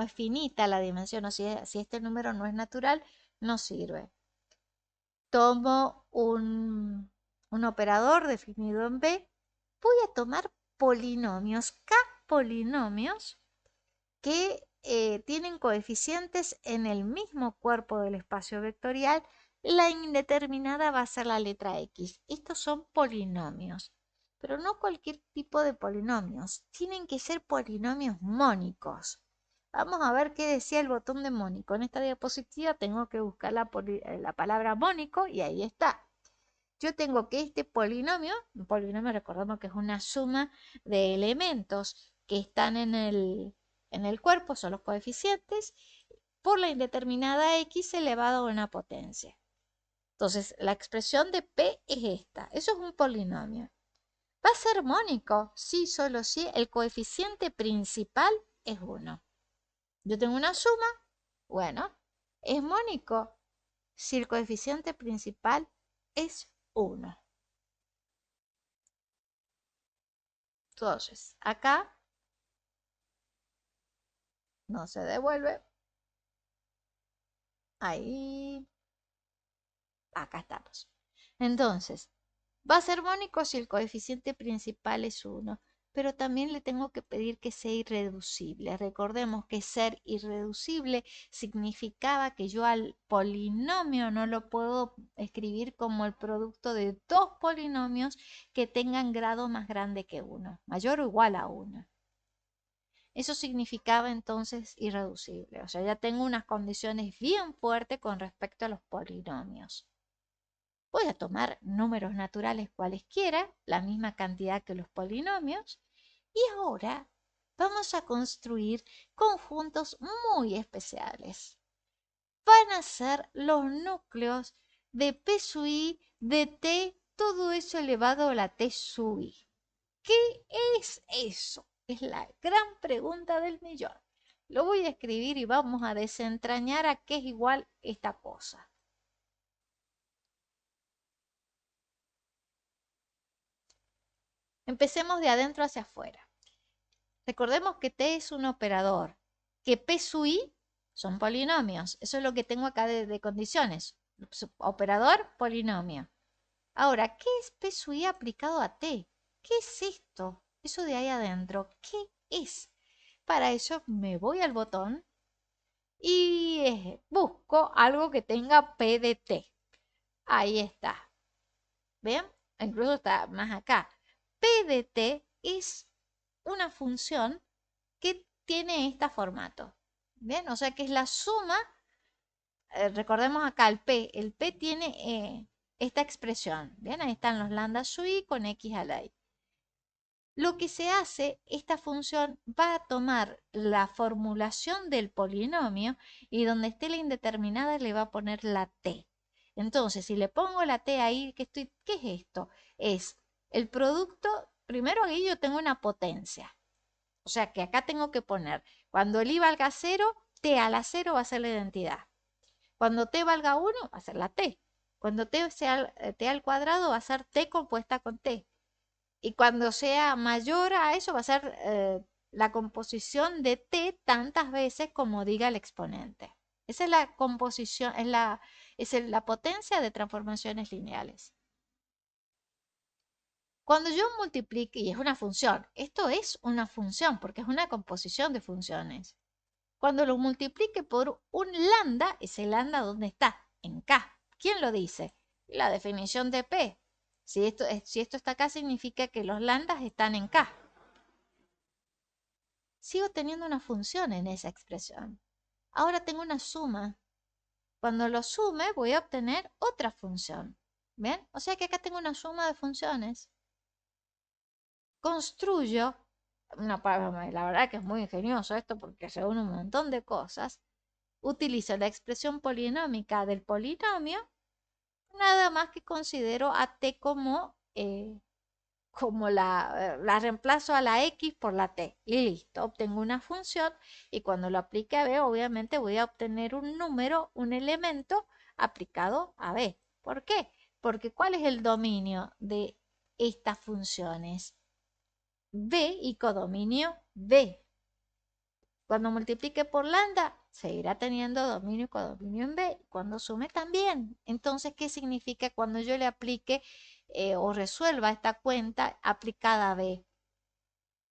es finita la dimensión, o si este número no es natural, no sirve. Tomo un operador definido en B, voy a tomar polinomios, k polinomios que tienen coeficientes en el mismo cuerpo del espacio vectorial. La indeterminada va a ser la letra X. Estos son polinomios, pero no cualquier tipo de polinomios. Tienen que ser polinomios mónicos. Vamos a ver qué decía el botón de mónico. En esta diapositiva tengo que buscar la palabra mónico y ahí está. Yo tengo que este polinomio, un polinomio recordamos que es una suma de elementos que están en el cuerpo, son los coeficientes, por la indeterminada x elevado a una potencia. Entonces, la expresión de p es esta. Eso es un polinomio. Va a ser mónico, sí, solo si el coeficiente principal es 1. Yo tengo una suma, bueno, es mónico si el coeficiente principal es 1. Entonces, acá no se devuelve. Ahí, acá estamos. Entonces, va a ser mónico si el coeficiente principal es 1, pero también le tengo que pedir que sea irreducible. Recordemos que ser irreducible significaba que yo al polinomio no lo puedo escribir como el producto de dos polinomios que tengan grado más grande que 1, mayor o igual a 1. Eso significaba entonces irreducible. O sea, ya tengo unas condiciones bien fuertes con respecto a los polinomios. Voy a tomar números naturales cualesquiera, la misma cantidad que los polinomios, y ahora vamos a construir conjuntos muy especiales. Van a ser los núcleos de P sub i, de T, todo eso elevado a la T sub i. ¿Qué es eso? Es la gran pregunta del millón. Lo voy a escribir y vamos a desentrañar a qué es igual esta cosa. Empecemos de adentro hacia afuera. Recordemos que T es un operador, que P sub i son polinomios. Eso es lo que tengo acá de condiciones. Operador, polinomio. Ahora, ¿qué es P sub i aplicado a T? ¿Qué es esto? Eso de ahí adentro, ¿qué es? Para eso me voy al botón y busco algo que tenga P de T. Ahí está. ¿Ven? Incluso está más acá. P de T es una función que tiene este formato. ¿Bien? O sea que es la suma, recordemos acá el P tiene esta expresión. ¿Bien? Ahí están los lambda sub i con x a la i. Lo que se hace, esta función va a tomar la formulación del polinomio y donde esté la indeterminada le va a poner la t. Entonces, si le pongo la t ahí, ¿qué es esto? Es el producto, primero ahí yo tengo una potencia. O sea que acá tengo que poner, cuando el i valga 0, t a la 0 va a ser la identidad. Cuando t valga 1, va a ser la t. Cuando t sea t al cuadrado, va a ser t compuesta con t. Y cuando sea mayor a eso, va a ser la composición de t tantas veces como diga el exponente. Esa es la composición, es la potencia de transformaciones lineales. Cuando yo multiplique, y es una función, esto es una función porque es una composición de funciones. Cuando lo multiplique por un lambda, ese lambda ¿dónde está? En K. ¿Quién lo dice? La definición de P. Si esto está acá, significa que los lambdas están en K. Sigo teniendo una función en esa expresión. Ahora tengo una suma. Cuando lo sume, voy a obtener otra función. ¿Ven? O sea que acá tengo una suma de funciones. Construyo, la verdad que es muy ingenioso esto porque se une un montón de cosas. Utilizo la expresión polinómica del polinomio, nada más que considero a t como la reemplazo a la x por la t. Y listo, obtengo una función y cuando lo aplique a b, obviamente voy a obtener un número, un elemento aplicado a b. ¿Por qué? Porque ¿cuál es el dominio de estas funciones? B y codominio B. Cuando multiplique por lambda, seguirá teniendo dominio y codominio en B. Cuando sume también. Entonces, ¿qué significa cuando yo le aplique o resuelva esta cuenta aplicada a B?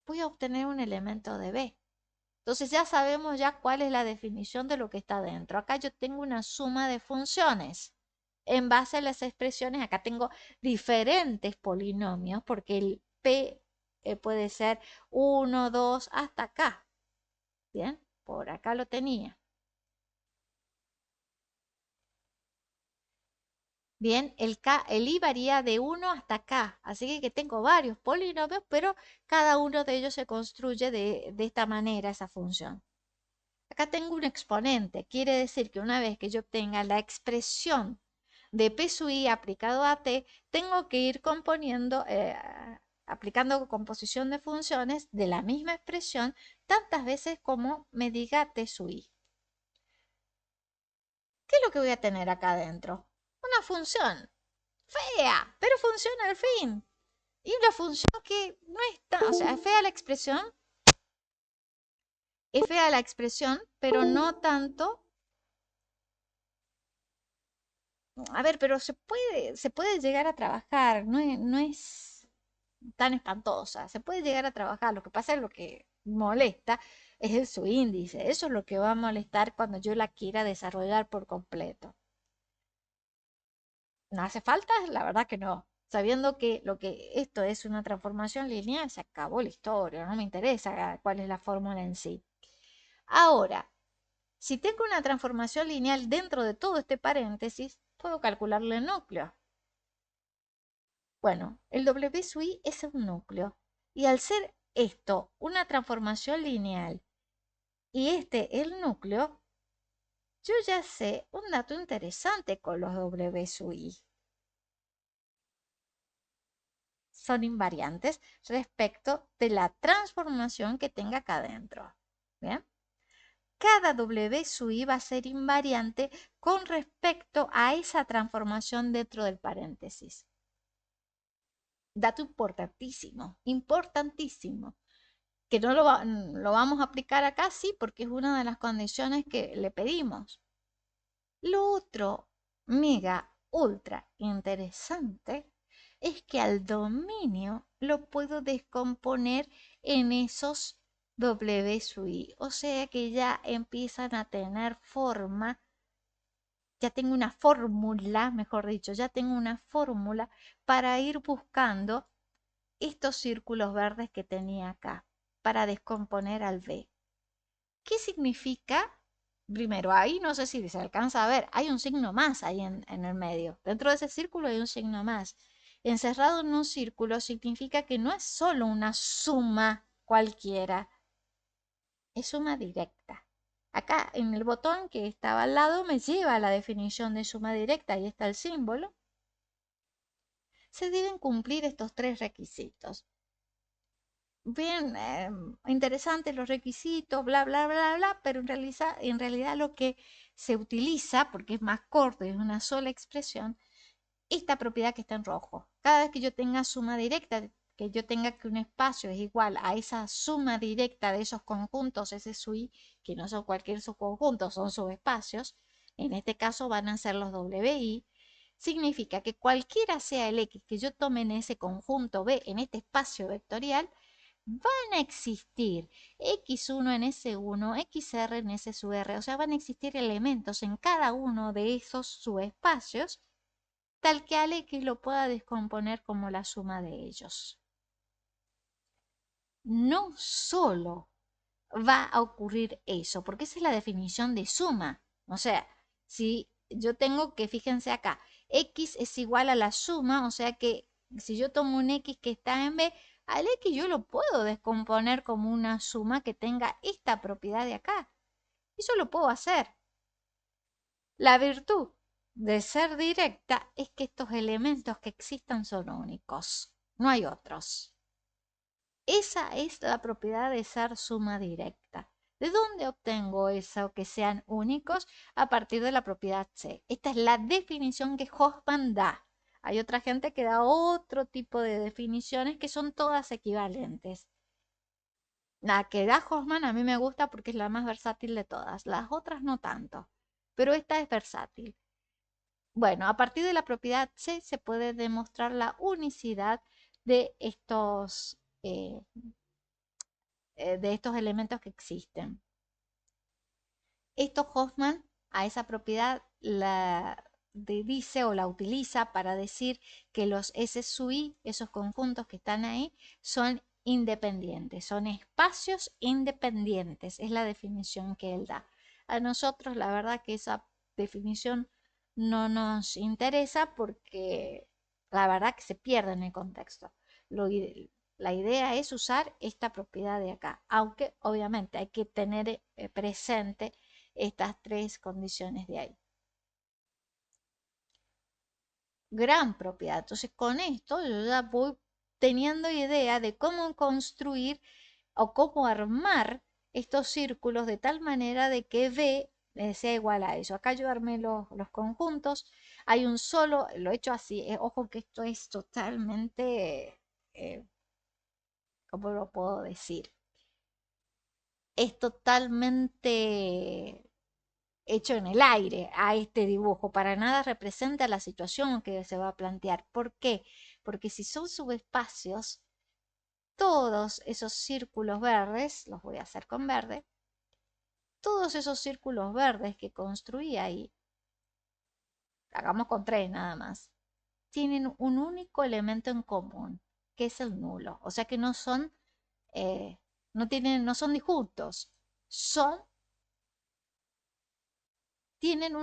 Voy a obtener un elemento de B. Entonces ya sabemos ya cuál es la definición de lo que está dentro. Acá yo tengo una suma de funciones. En base a las expresiones, acá tengo diferentes polinomios porque el P puede ser 1, 2, hasta acá. Bien, por acá lo tenía. Bien, el i varía de 1 hasta k, así que tengo varios polinomios, pero cada uno de ellos se construye de esta manera, esa función. Acá tengo un exponente, quiere decir que una vez que yo obtenga la expresión de P sub i aplicado a t, tengo que ir componiendo aplicando composición de funciones de la misma expresión tantas veces como me diga T sub I. ¿Qué es lo que voy a tener acá adentro? Una función fea, pero funciona al fin. Y una función que no está, o sea, es fea la expresión, pero no tanto. A ver, pero se puede llegar a trabajar, no es tan espantosa, se puede llegar a trabajar. Lo que pasa es lo que molesta es el subíndice. Eso es lo que va a molestar cuando yo la quiera desarrollar por completo. ¿No hace falta? La verdad que no. Sabiendo que lo que esto es una transformación lineal, se acabó la historia, no me interesa cuál es la fórmula en sí. Ahora, si tengo una transformación lineal dentro de todo este paréntesis, puedo calcularle el núcleo. Bueno, el W sub I es un núcleo. Y al ser esto una transformación lineal y este el núcleo, yo ya sé un dato interesante con los W sub I. Son invariantes respecto de la transformación que tenga acá adentro. ¿Bien? Cada W sub I va a ser invariante con respecto a esa transformación dentro del paréntesis. Dato importantísimo, importantísimo, que no lo vamos a aplicar acá, sí, porque es una de las condiciones que le pedimos. Lo otro, mega, ultra interesante, es que al dominio lo puedo descomponer en esos W sub I. O sea que ya empiezan a tener forma, ya tengo una fórmula, mejor dicho, ya tengo una fórmula para ir buscando estos círculos verdes que tenía acá, para descomponer al V. ¿Qué significa? Primero, ahí no sé si se alcanza a ver, hay un signo más ahí en el medio. Dentro de ese círculo hay un signo más. Encerrado en un círculo significa que no es solo una suma cualquiera, es suma directa. Acá en el botón que estaba al lado me lleva a la definición de suma directa, ahí está el símbolo. Se deben cumplir estos tres requisitos. Bien, interesantes los requisitos, bla, bla, bla, bla, pero en realidad lo que se utiliza, porque es más corto y es una sola expresión, esta propiedad que está en rojo. Cada vez que yo tenga suma directa, que yo tenga que un espacio es igual a esa suma directa de esos conjuntos, ese sui, que no son cualquier subconjunto, son subespacios, en este caso van a ser los WI, significa que cualquiera sea el X que yo tome en ese conjunto B, en este espacio vectorial, van a existir X1 en S1, XR en S sub R, o sea, van a existir elementos en cada uno de esos subespacios, tal que al X lo pueda descomponer como la suma de ellos. No solo va a ocurrir eso, porque esa es la definición de suma. O sea, si yo tengo que, fíjense acá, X es igual a la suma, o sea que si yo tomo un X que está en B, al X yo lo puedo descomponer como una suma que tenga esta propiedad de acá. Eso lo puedo hacer. La virtud de ser directa es que estos elementos que existan son únicos, no hay otros. Esa es la propiedad de ser suma directa. ¿De dónde obtengo eso que sean únicos? A partir de la propiedad C. Esta es la definición que Hoffman da. Hay otra gente que da otro tipo de definiciones que son todas equivalentes. La que da Hoffman a mí me gusta porque es la más versátil de todas. Las otras no tanto, pero esta es versátil. Bueno, a partir de la propiedad C se puede demostrar la unicidad de estos elementos que existen. Esto Hoffman a esa propiedad la dice o la utiliza para decir que los S sub I, esos conjuntos que están ahí, son independientes, son espacios independientes, es la definición que él da. A nosotros la verdad que esa definición no nos interesa porque la verdad que se pierde en el contexto. La idea es usar esta propiedad de acá, aunque obviamente hay que tener presente estas tres condiciones de ahí. Gran propiedad. Entonces con esto yo ya voy teniendo idea de cómo construir o cómo armar estos círculos de tal manera de que B sea igual a eso. Acá yo armé los conjuntos, hay un solo, lo he hecho así, ojo que esto es totalmente, ¿cómo lo puedo decir? Es totalmente hecho en el aire a este dibujo, para nada representa la situación que se va a plantear. ¿Por qué? Porque si son subespacios, todos esos círculos verdes, los voy a hacer con verde, todos esos círculos verdes que construí ahí, hagamos con tres nada más, tienen un único elemento en común, que es el nulo. O sea que no son, no son disjuntos, son, tienen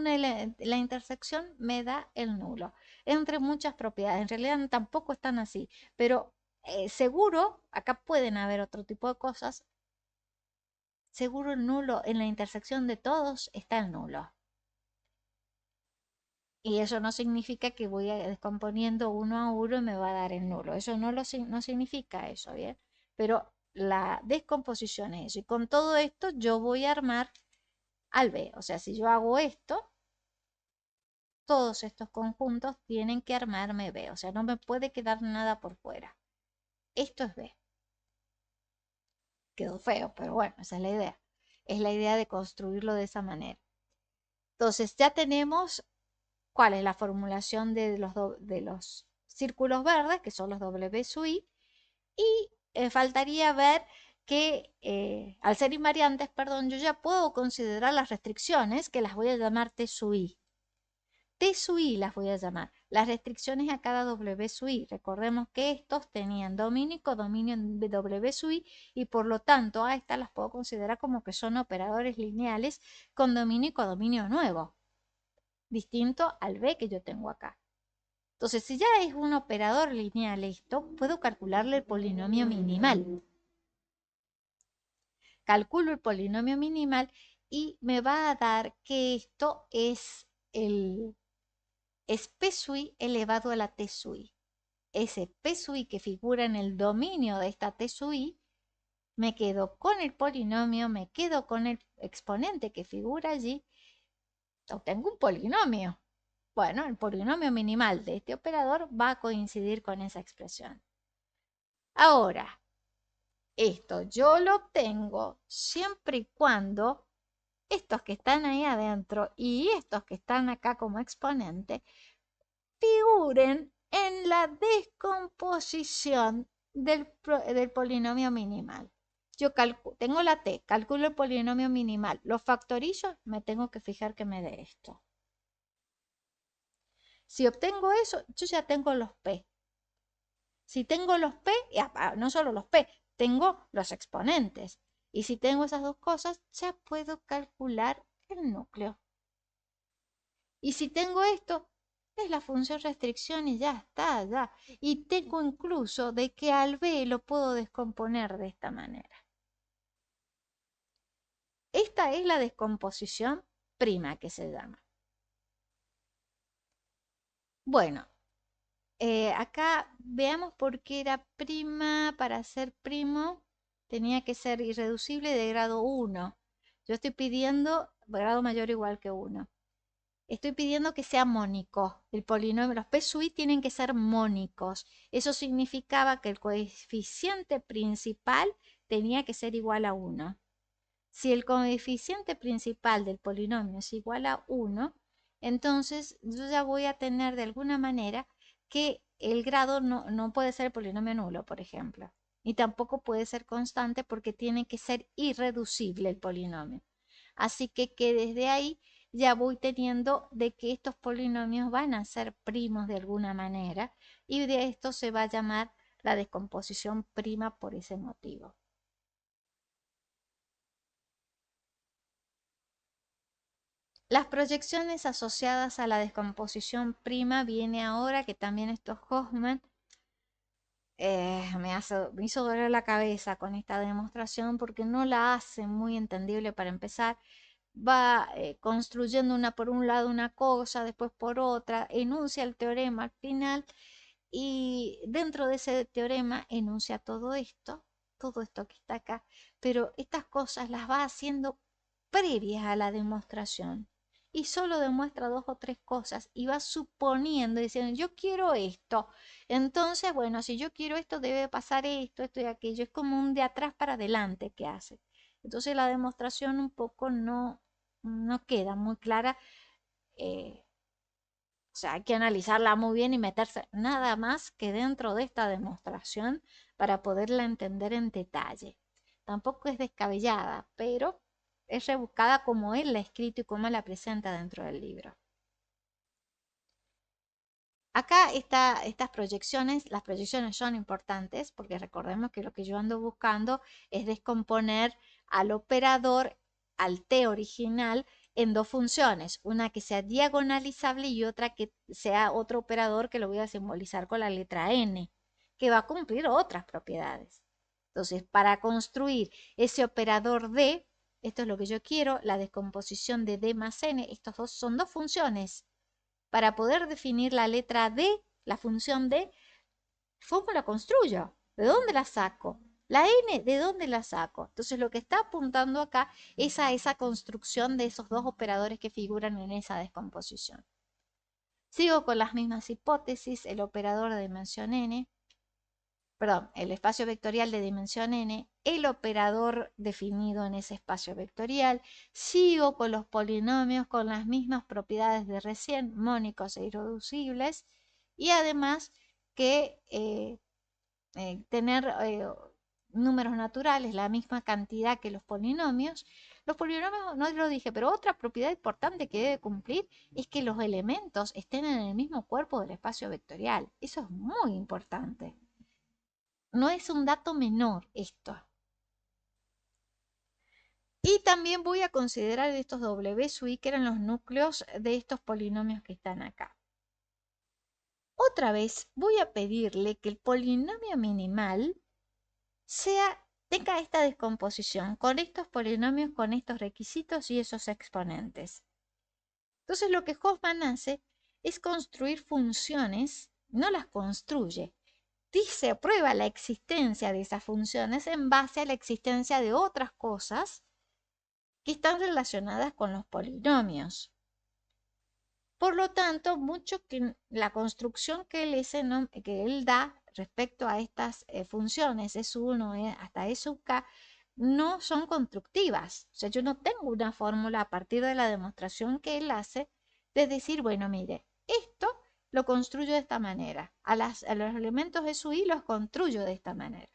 la intersección me da el nulo, entre muchas propiedades. En realidad tampoco están así, pero seguro, acá pueden haber otro tipo de cosas, seguro el nulo, en la intersección de todos está el nulo. Y eso no significa que voy a descomponiendo uno a uno y me va a dar el nulo. Eso no significa eso, ¿bien? Pero la descomposición es eso. Y con todo esto yo voy a armar al B. O sea, si yo hago esto, todos estos conjuntos tienen que armarme B. O sea, no me puede quedar nada por fuera. Esto es B. Quedó feo, pero bueno, esa es la idea. Es la idea de construirlo de esa manera. Entonces ya tenemos cuál es la formulación de los círculos verdes, que son los W sub I, y faltaría ver que al ser invariantes, perdón, yo ya puedo considerar las restricciones, que las voy a llamar T sub I. T sub I las voy a llamar. Las restricciones a cada W sub I. Recordemos que estos tenían dominio y codominio en W sub I y por lo tanto a estas las puedo considerar como que son operadores lineales con dominio y codominio nuevo, distinto al B que yo tengo acá. Entonces, si ya es un operador lineal esto, puedo calcularle el polinomio minimal. Calculo el polinomio minimal y me va a dar que esto es P sub I elevado a la T sub I. Ese P sub I que figura en el dominio de esta T sub I, me quedo con el polinomio, me quedo con el exponente que figura allí, obtengo un polinomio. Bueno, el polinomio minimal de este operador va a coincidir con esa expresión. Ahora, esto yo lo obtengo siempre y cuando estos que están ahí adentro y estos que están acá como exponente figuren en la descomposición del polinomio minimal. Yo tengo la t, calculo el polinomio minimal, lo factorizo, me tengo que fijar que me dé esto. Si obtengo eso, yo ya tengo los p. Si tengo los p, no solo los p, tengo los exponentes. Y si tengo esas dos cosas, ya puedo calcular el núcleo. Y si tengo esto, es la función restricción y ya está, ya. Y tengo incluso de que al b lo puedo descomponer de esta manera. Esta es la descomposición prima que se llama. Bueno, acá veamos por qué era prima. Para ser primo tenía que ser irreducible de grado 1. Yo estoy pidiendo grado mayor o igual que 1. Estoy pidiendo que sea mónico. El polinomio, los P sub I tienen que ser mónicos. Eso significaba que el coeficiente principal tenía que ser igual a 1. Si el coeficiente principal del polinomio es igual a 1, entonces yo ya voy a tener de alguna manera que el grado no puede ser el polinomio nulo, por ejemplo. Y tampoco puede ser constante porque tiene que ser irreducible el polinomio. Así que desde ahí ya voy teniendo de que estos polinomios van a ser primos de alguna manera y de esto se va a llamar la descomposición prima por ese motivo. Las proyecciones asociadas a la descomposición prima viene ahora, que también esto Hoffman me hizo doler la cabeza con esta demostración porque no la hace muy entendible para empezar. Va construyendo una por un lado una cosa, después por otra, enuncia el teorema al final Y dentro de ese teorema enuncia todo esto que está acá, pero estas cosas las va haciendo previas a la demostración. Y solo demuestra dos o tres cosas y va suponiendo, diciendo, yo quiero esto. Entonces, bueno, si yo quiero esto, debe pasar esto, esto y aquello. Es como un de atrás para adelante que hace. Entonces la demostración un poco no queda muy clara. eh, o sea, hay que analizarla muy bien y meterse nada más que dentro de esta demostración para poderla entender en detalle. Tampoco es descabellada, pero es rebuscada como él la ha escrito y cómo la presenta dentro del libro. Acá estas proyecciones, las proyecciones son importantes porque recordemos que lo que yo ando buscando es descomponer al operador, al T original, en dos funciones, una que sea diagonalizable y otra que sea otro operador que lo voy a simbolizar con la letra N, que va a cumplir otras propiedades. Entonces, para construir ese operador D, esto es lo que yo quiero, la descomposición de D más N, estos dos son dos funciones para poder definir la letra D, la función D, ¿cómo la construyo? ¿De dónde la saco? La N, ¿de dónde la saco? Entonces lo que está apuntando acá es a esa construcción de esos dos operadores que figuran en esa descomposición. Sigo con las mismas hipótesis, el operador de dimensión n, perdón, el espacio vectorial de dimensión n, el operador definido en ese espacio vectorial. Sigo con los polinomios con las mismas propiedades de recién, mónicos e irreducibles, y además que tener números naturales, la misma cantidad que los polinomios. Los polinomios, no lo dije, pero otra propiedad importante que debe cumplir es que los elementos estén en el mismo cuerpo del espacio vectorial. Eso es muy importante. No es un dato menor esto. Y también voy a considerar estos W sub i, que eran los núcleos de estos polinomios que están acá. Otra vez voy a pedirle que el polinomio minimal tenga esta descomposición con estos polinomios, con estos requisitos y esos exponentes. Entonces lo que Hoffman hace es construir funciones, no las construye, dice, prueba la existencia de esas funciones en base a la existencia de otras cosas que están relacionadas con los polinomios. Por lo tanto, mucho que la construcción que él da respecto a estas funciones S1 hasta S sub k no son constructivas. O sea, yo no tengo una fórmula a partir de la demostración que él hace de decir, bueno, mire, esto lo construyo de esta manera. A los elementos S sub i los construyo de esta manera.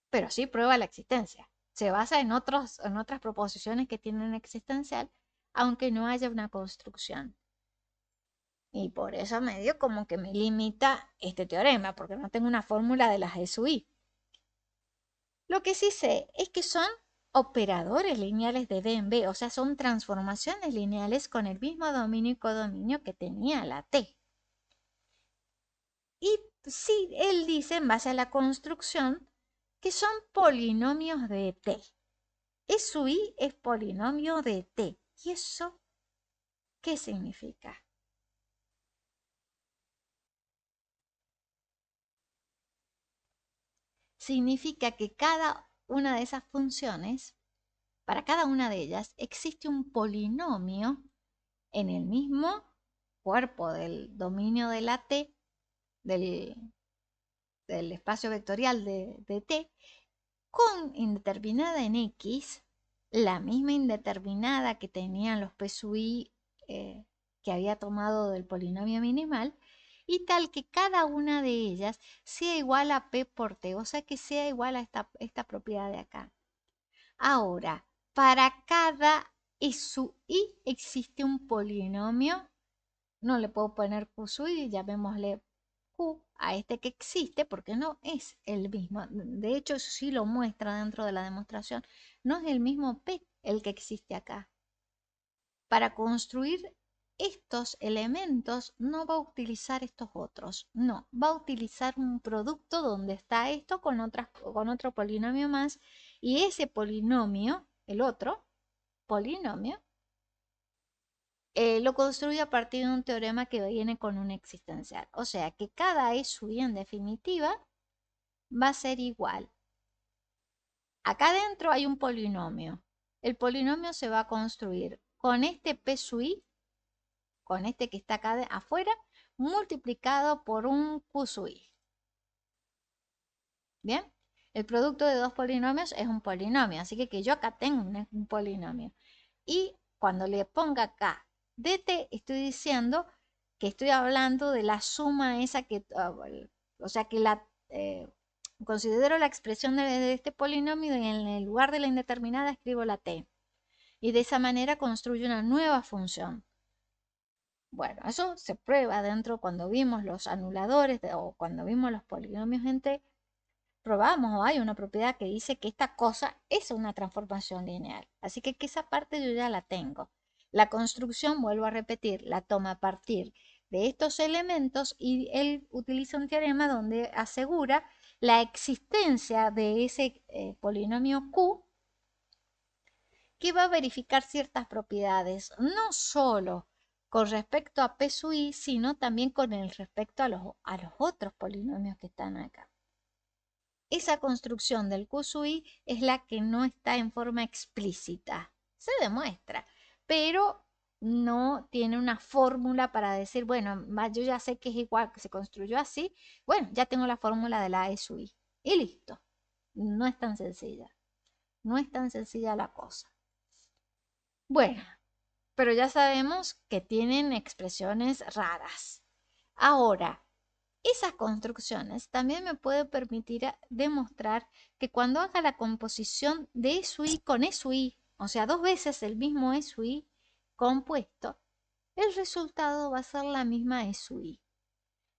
Pero sí prueba la existencia. Se basa en otras proposiciones que tienen existencial, aunque no haya una construcción. Y por eso medio como que me limita este teorema, porque no tengo una fórmula de las S sub i. Lo que sí sé es que son operadores lineales de D en B, o sea, son transformaciones lineales con el mismo dominio y codominio que tenía la T. Y sí, él dice, en base a la construcción, que son polinomios de T. S sub i es polinomio de T. ¿Y eso qué significa? Significa que cada una de esas funciones, para cada una de ellas, existe un polinomio en el mismo cuerpo del dominio de la T, del, espacio vectorial de T, con indeterminada en X, la misma indeterminada que tenían los P sub i que había tomado del polinomio minimal, y tal que cada una de ellas sea igual a P por T, o sea que sea igual a esta propiedad de acá. Ahora, para cada I sub i existe un polinomio, no le puedo poner Q sub i, llamémosle Q a este que existe, porque no es el mismo. De hecho, eso sí lo muestra dentro de la demostración. No es el mismo P el que existe acá. Para construir estos elementos no va a utilizar estos otros, no, va a utilizar un producto donde está esto con otro polinomio más, y ese polinomio, el otro polinomio, lo construyo a partir de un teorema que viene con un existencial. O sea que cada E sub I en definitiva va a ser igual. Acá adentro hay un polinomio. El polinomio se va a construir con este P sub I, con este que está acá afuera, multiplicado por un Q sub I. ¿Bien? El producto de dos polinomios es un polinomio, así que yo acá tengo un polinomio. Y cuando le ponga acá dt, estoy diciendo que estoy hablando de la suma esa que, o sea que considero la expresión de este polinomio y en el lugar de la indeterminada escribo la t. Y de esa manera construyo una nueva función. Bueno, eso se prueba dentro cuando vimos los anuladores o cuando vimos los polinomios en t. Probamos o hay una propiedad que dice que esta cosa es una transformación lineal. Así que esa parte yo ya la tengo. La construcción, vuelvo a repetir, la toma a partir de estos elementos y él utiliza un teorema donde asegura la existencia de ese polinomio Q que va a verificar ciertas propiedades, no solo con respecto a P sub I, sino también con el respecto a los otros polinomios que están acá. Esa construcción del Q sub I es la que no está en forma explícita. Se demuestra, pero no tiene una fórmula para decir, bueno, yo ya sé que es igual, que se construyó así. Bueno, ya tengo la fórmula de la E sub I. Y listo. No es tan sencilla. No es tan sencilla la cosa. Bueno, pero ya sabemos que tienen expresiones raras. Ahora, esas construcciones también me pueden permitir demostrar que cuando haga la composición de E sub I con E sub I, o sea, dos veces el mismo E sub I compuesto, el resultado va a ser la misma E sub I.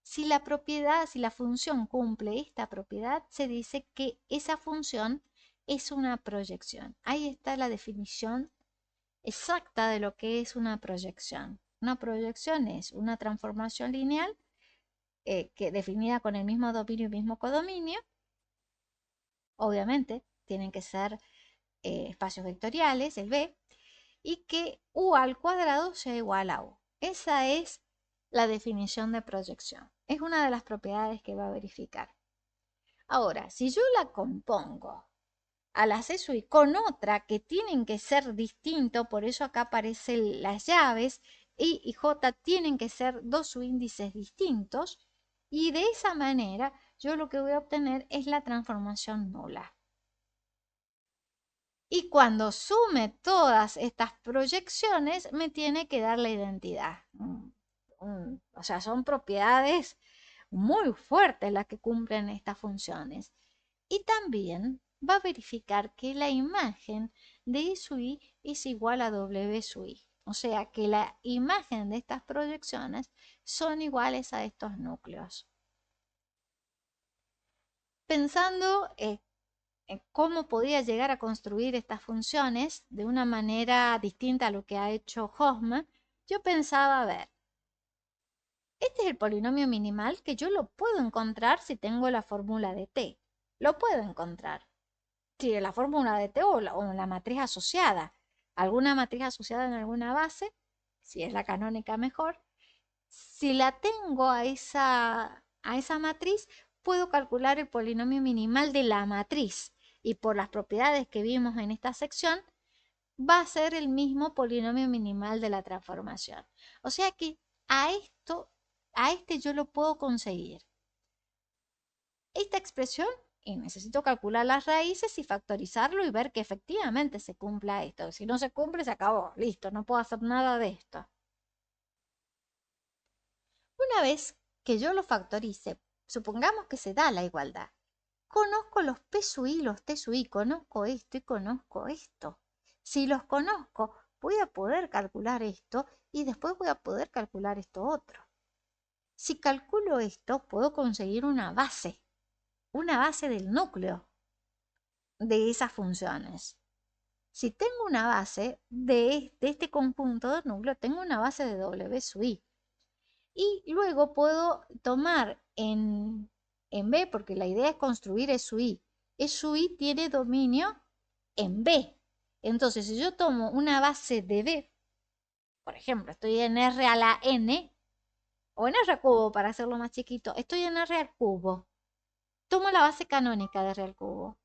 Si la propiedad, si la función cumple esta propiedad, se dice que esa función es una proyección. Ahí está la definición exacta de lo que es una proyección. Una proyección es una transformación lineal que definida con el mismo dominio y mismo codominio. Obviamente, tienen que ser espacios vectoriales, el B, y que U al cuadrado sea igual a U. Esa es la definición de proyección. Es una de las propiedades que va a verificar. Ahora, si yo la compongo al acceso y con otra que tienen que ser distintos, por eso acá aparecen las llaves, I y J tienen que ser dos subíndices distintos, y de esa manera yo lo que voy a obtener es la transformación nula. Y cuando sume todas estas proyecciones, me tiene que dar la identidad. O sea, son propiedades muy fuertes las que cumplen estas funciones. Y también va a verificar que la imagen de I sub I es igual a W sub I. O sea, que la imagen de estas proyecciones son iguales a estos núcleos. Pensando cómo podía llegar a construir estas funciones de una manera distinta a lo que ha hecho Hoffman, yo pensaba, a ver, este es el polinomio minimal que yo lo puedo encontrar si tengo la fórmula de t. Lo puedo encontrar. Si la fórmula de t o la matriz asociada. Alguna matriz asociada en alguna base, si es la canónica mejor. Si la tengo a esa matriz, puedo calcular el polinomio minimal de la matriz. Y por las propiedades que vimos en esta sección, va a ser el mismo polinomio minimal de la transformación. O sea que a este yo lo puedo conseguir. Esta expresión, y necesito calcular las raíces y factorizarlo y ver que efectivamente se cumpla esto. Si no se cumple, se acabó. Listo, no puedo hacer nada de esto. Una vez que yo lo factorice, supongamos que se da la igualdad. Conozco los P sub I y los T sub I, conozco esto y conozco esto. Si los conozco, voy a poder calcular esto y después voy a poder calcular esto otro. Si calculo esto, puedo conseguir una base del núcleo de esas funciones. Si tengo una base de este conjunto de núcleos, tengo una base de W sub I. Y luego puedo tomar en B, porque la idea es construir E sub I. E sub I tiene dominio en B. Entonces, si yo tomo una base de B, por ejemplo, estoy en R a la N, o en R al cubo para hacerlo más chiquito, estoy en R al cubo. Tomo la base canónica de R al cubo.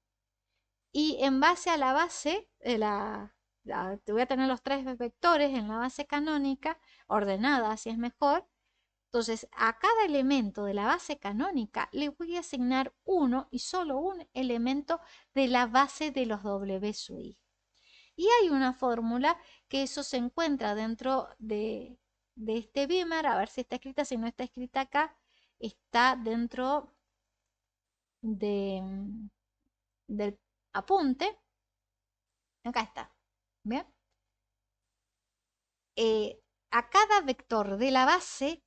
Y en base a la base, te voy a tener los tres vectores en la base canónica, ordenada, así es mejor. Entonces, a cada elemento de la base canónica le voy a asignar uno y solo un elemento de la base de los W sub i. Y hay una fórmula que eso se encuentra dentro de este Beamer, a ver si está escrita, si no está escrita acá, está dentro de, del apunte. Acá está. ¿Bien? A cada vector de la base,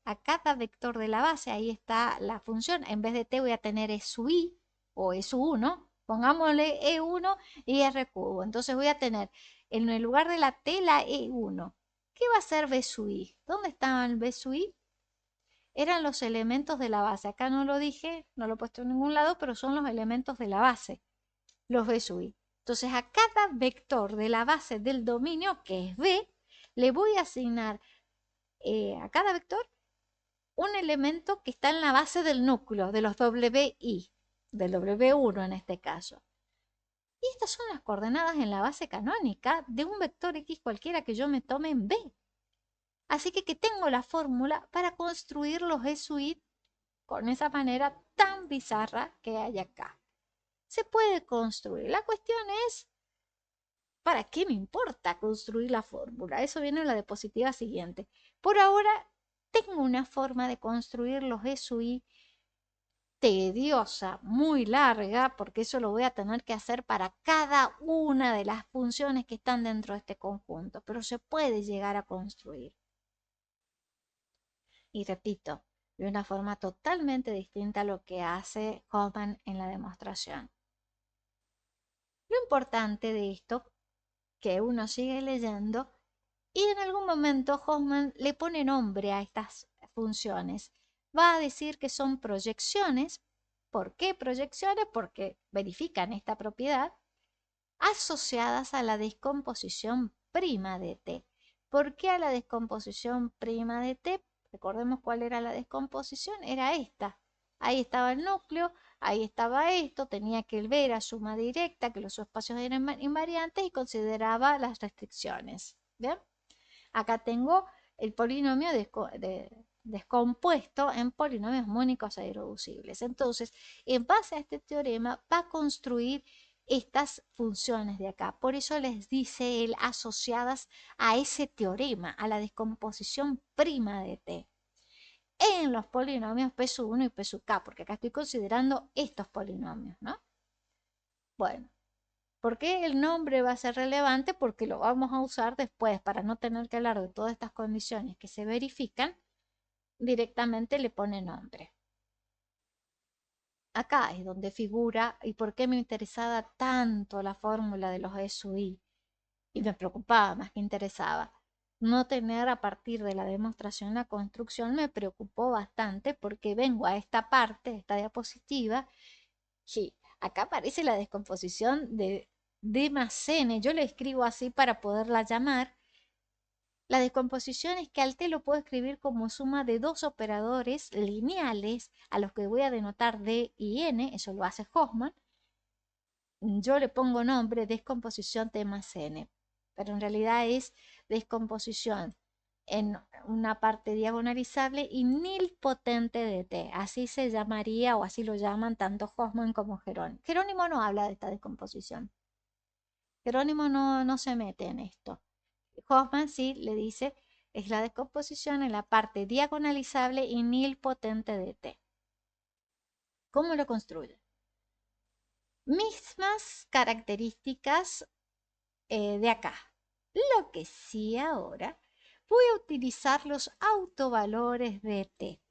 ahí está la función. En vez de t voy a tener e sub i o e sub 1. Pongámosle E1 y R cubo. Entonces voy a tener en el lugar de la t la E1. ¿Qué va a ser B sub i? ¿Dónde estaban B sub i? Eran los elementos de la base. Acá no lo dije, no lo he puesto en ningún lado, pero son los elementos de la base, los B sub i. Entonces a cada vector de la base del dominio, que es B, le voy a asignar a cada vector un elemento que está en la base del núcleo, de los WI, del W1 en este caso. Y estas son las coordenadas en la base canónica de un vector X cualquiera que yo me tome en B. Así que tengo la fórmula para construir los SUIT con esa manera tan bizarra que hay acá. Se puede construir. La cuestión es, ¿para qué me importa construir la fórmula? Eso viene en la diapositiva siguiente. Por ahora, tengo una forma de construir los SUI tediosa, muy larga, porque eso lo voy a tener que hacer para cada una de las funciones que están dentro de este conjunto, pero se puede llegar a construir. Y repito, de una forma totalmente distinta a lo que hace Hoffman en la demostración. Lo importante de esto, que uno sigue leyendo, y en algún momento Hoffman le pone nombre a estas funciones. Va a decir que son proyecciones. ¿Por qué proyecciones? Porque verifican esta propiedad asociadas a la descomposición prima de t. ¿Por qué a la descomposición prima de t? Recordemos cuál era la descomposición, era esta. Ahí estaba el núcleo, ahí estaba esto, tenía que ver a suma directa, que los subespacios eran invariantes y consideraba las restricciones. ¿Bien? Acá tengo el polinomio descompuesto en polinomios mónicos e irreducibles. Entonces, en base a este teorema, va a construir estas funciones de acá. Por eso les dice él asociadas a ese teorema, a la descomposición prima de t. En los polinomios P sub 1 y P sub k, porque acá estoy considerando estos polinomios, ¿no? Bueno, ¿por qué el nombre va a ser relevante? Porque lo vamos a usar después para no tener que hablar de todas estas condiciones que se verifican, directamente le pone nombre. Acá es donde figura y por qué me interesaba tanto la fórmula de los SUI y me preocupaba más que interesaba. No tener a partir de la demostración la construcción me preocupó bastante porque vengo a esta parte, esta diapositiva, y acá aparece la descomposición de D más N. Yo le escribo así para poderla llamar. La descomposición es que al T lo puedo escribir como suma de dos operadores lineales a los que voy a denotar D y N, eso lo hace Hoffman. Yo le pongo nombre descomposición T más N, pero en realidad es descomposición en una parte diagonalizable y nilpotente de T. Así se llamaría o así lo llaman tanto Hoffman como Jerónimo. Jerónimo no habla de esta descomposición. Jerónimo no se mete en esto. Hoffman sí le dice, es la descomposición en la parte diagonalizable y nilpotente de T. ¿Cómo lo construye? Mismas características de acá. Lo que sí ahora voy a utilizar los autovalores de T.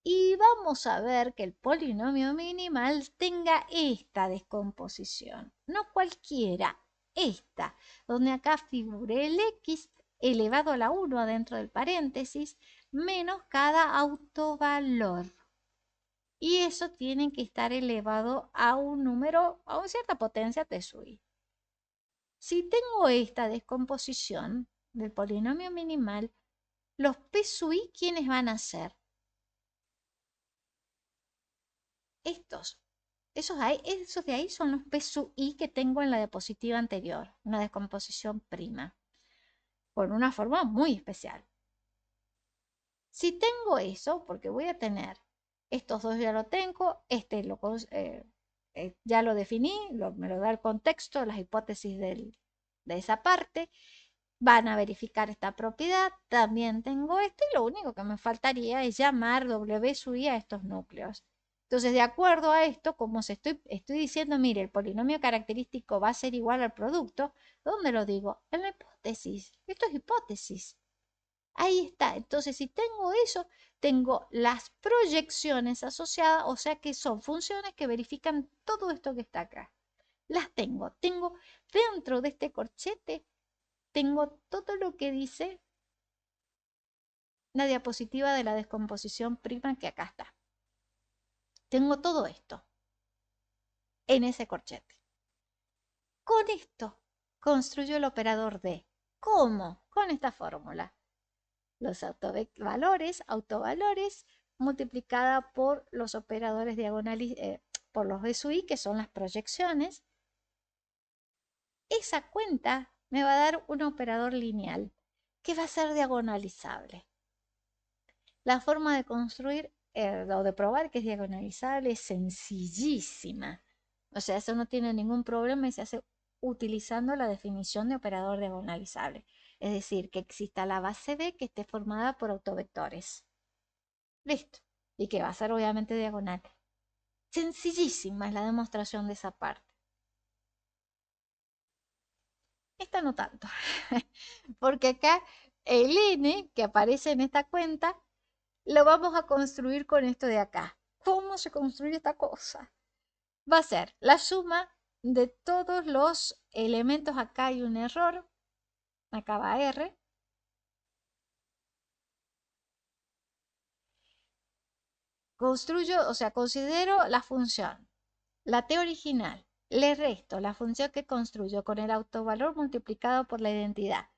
Y vamos a ver que el polinomio minimal tenga esta descomposición, no cualquiera, esta, donde acá figure el x elevado a la 1 adentro del paréntesis, menos cada autovalor. Y eso tiene que estar elevado a un número, a una cierta potencia t sub i. Si tengo esta descomposición, del polinomio minimal, los P sub i, ¿quiénes van a ser? Estos. Esos de ahí son los P sub i que tengo en la diapositiva anterior, una descomposición prima, con una forma muy especial. Si tengo eso, porque voy a tener estos dos ya lo tengo, ya lo definí, me lo da el contexto, las hipótesis de esa parte, van a verificar esta propiedad, también tengo esto y lo único que me faltaría es llamar W sub i a estos núcleos. Entonces, de acuerdo a esto, como estoy diciendo, mire, el polinomio característico va a ser igual al producto, ¿dónde lo digo? En la hipótesis. Esto es hipótesis. Ahí está. Entonces, si tengo eso, tengo las proyecciones asociadas, o sea que son funciones que verifican todo esto que está acá. Las tengo. Tengo dentro de este corchete, tengo todo lo que dice la diapositiva de la descomposición prima que acá está. Tengo todo esto en ese corchete. Con esto construyo el operador D. ¿Cómo? Con esta fórmula. Los autovalores multiplicada por los operadores diagonales, por los de sub i, que son las proyecciones. Esa cuenta me va a dar un operador lineal que va a ser diagonalizable. La forma de construir o de probar que es diagonalizable es sencillísima. O sea, eso no tiene ningún problema y se hace utilizando la definición de operador diagonalizable. Es decir, que exista la base B que esté formada por autovectores. Listo. Y que va a ser obviamente diagonal. Sencillísima es la demostración de esa parte. Esta no tanto. Porque acá el n que aparece en esta cuenta lo vamos a construir con esto de acá. ¿Cómo se construye esta cosa? Va a ser la suma de todos los elementos. Acá hay un error. Acá va R. Construyo, o sea, considero la función, la T original. Le resto la función que construyo con el autovalor multiplicado por la identidad.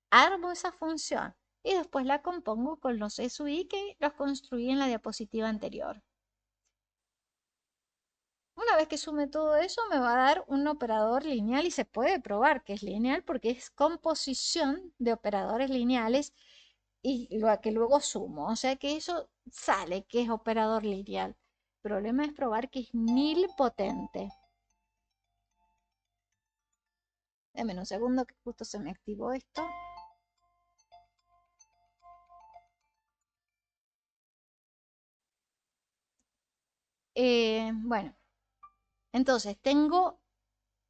Armo esa función y después la compongo con los E sub i que los construí en la diapositiva anterior. Una vez que sume todo eso, me va a dar un operador lineal y se puede probar que es lineal porque es composición de operadores lineales y lo que luego sumo. O sea que eso sale que es operador lineal. El problema es probar que es nilpotente. Deme un segundo que justo se me activó esto. Bueno, entonces tengo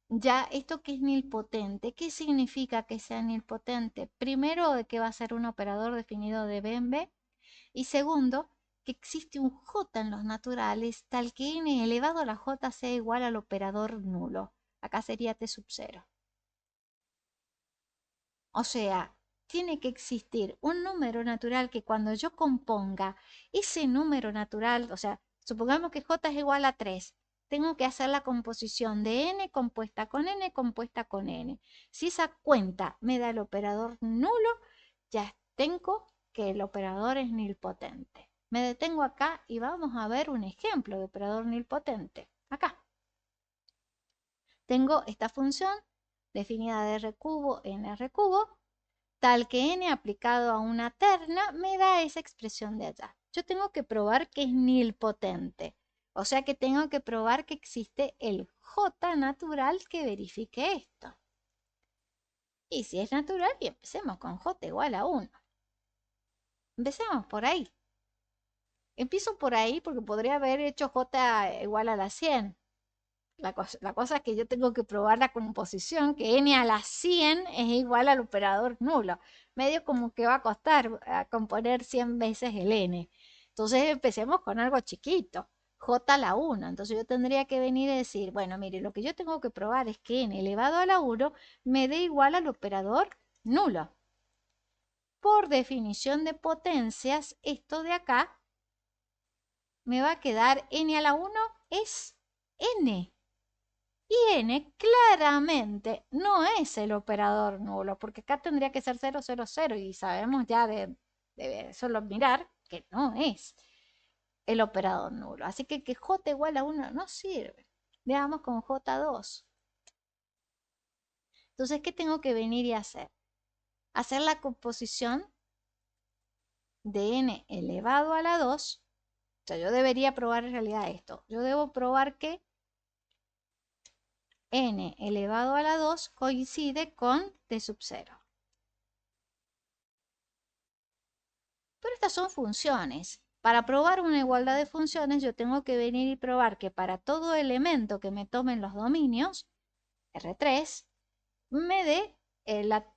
ya esto que es nilpotente. ¿Qué significa que sea nilpotente? Primero, de que va a ser un operador definido de B en B. Y segundo, que existe un j en los naturales tal que n elevado a la j sea igual al operador nulo. Acá sería t sub 0. O sea, tiene que existir un número natural que cuando yo componga ese número natural, o sea, supongamos que j es igual a 3, tengo que hacer la composición de n compuesta con n compuesta con n. Si esa cuenta me da el operador nulo, ya tengo que el operador es nilpotente. Me detengo acá y vamos a ver un ejemplo de operador nilpotente. Acá. Tengo esta función definida de r cubo en r cubo, tal que n aplicado a una terna me da esa expresión de allá. Yo tengo que probar que es nilpotente. O sea que tengo que probar que existe el j natural que verifique esto. Y si es natural, y empecemos con j igual a 1. Empecemos por ahí. Empiezo por ahí porque podría haber hecho j igual a la 100. La cosa es que yo tengo que probar la composición, que n a la 100 es igual al operador nulo. Medio como que va a costar componer 100 veces el n. Entonces empecemos con algo chiquito, j a la 1. Entonces yo tendría que venir y decir, bueno, mire, lo que yo tengo que probar es que n elevado a la 1 me dé igual al operador nulo. Por definición de potencias, esto de acá me va a quedar n a la 1 es n. Y n claramente no es el operador nulo, porque acá tendría que ser 0, 0, 0 y sabemos ya de solo mirar que no es el operador nulo. Así que j igual a 1 no sirve. Veamos con j2. Entonces, ¿qué tengo que venir y hacer? Hacer la composición de n elevado a la 2. O sea, yo debería probar en realidad esto. Yo debo probar que n elevado a la 2 coincide con t sub 0. Pero estas son funciones. Para probar una igualdad de funciones, yo tengo que venir y probar que para todo elemento que me tomen los dominios, R3, me dé la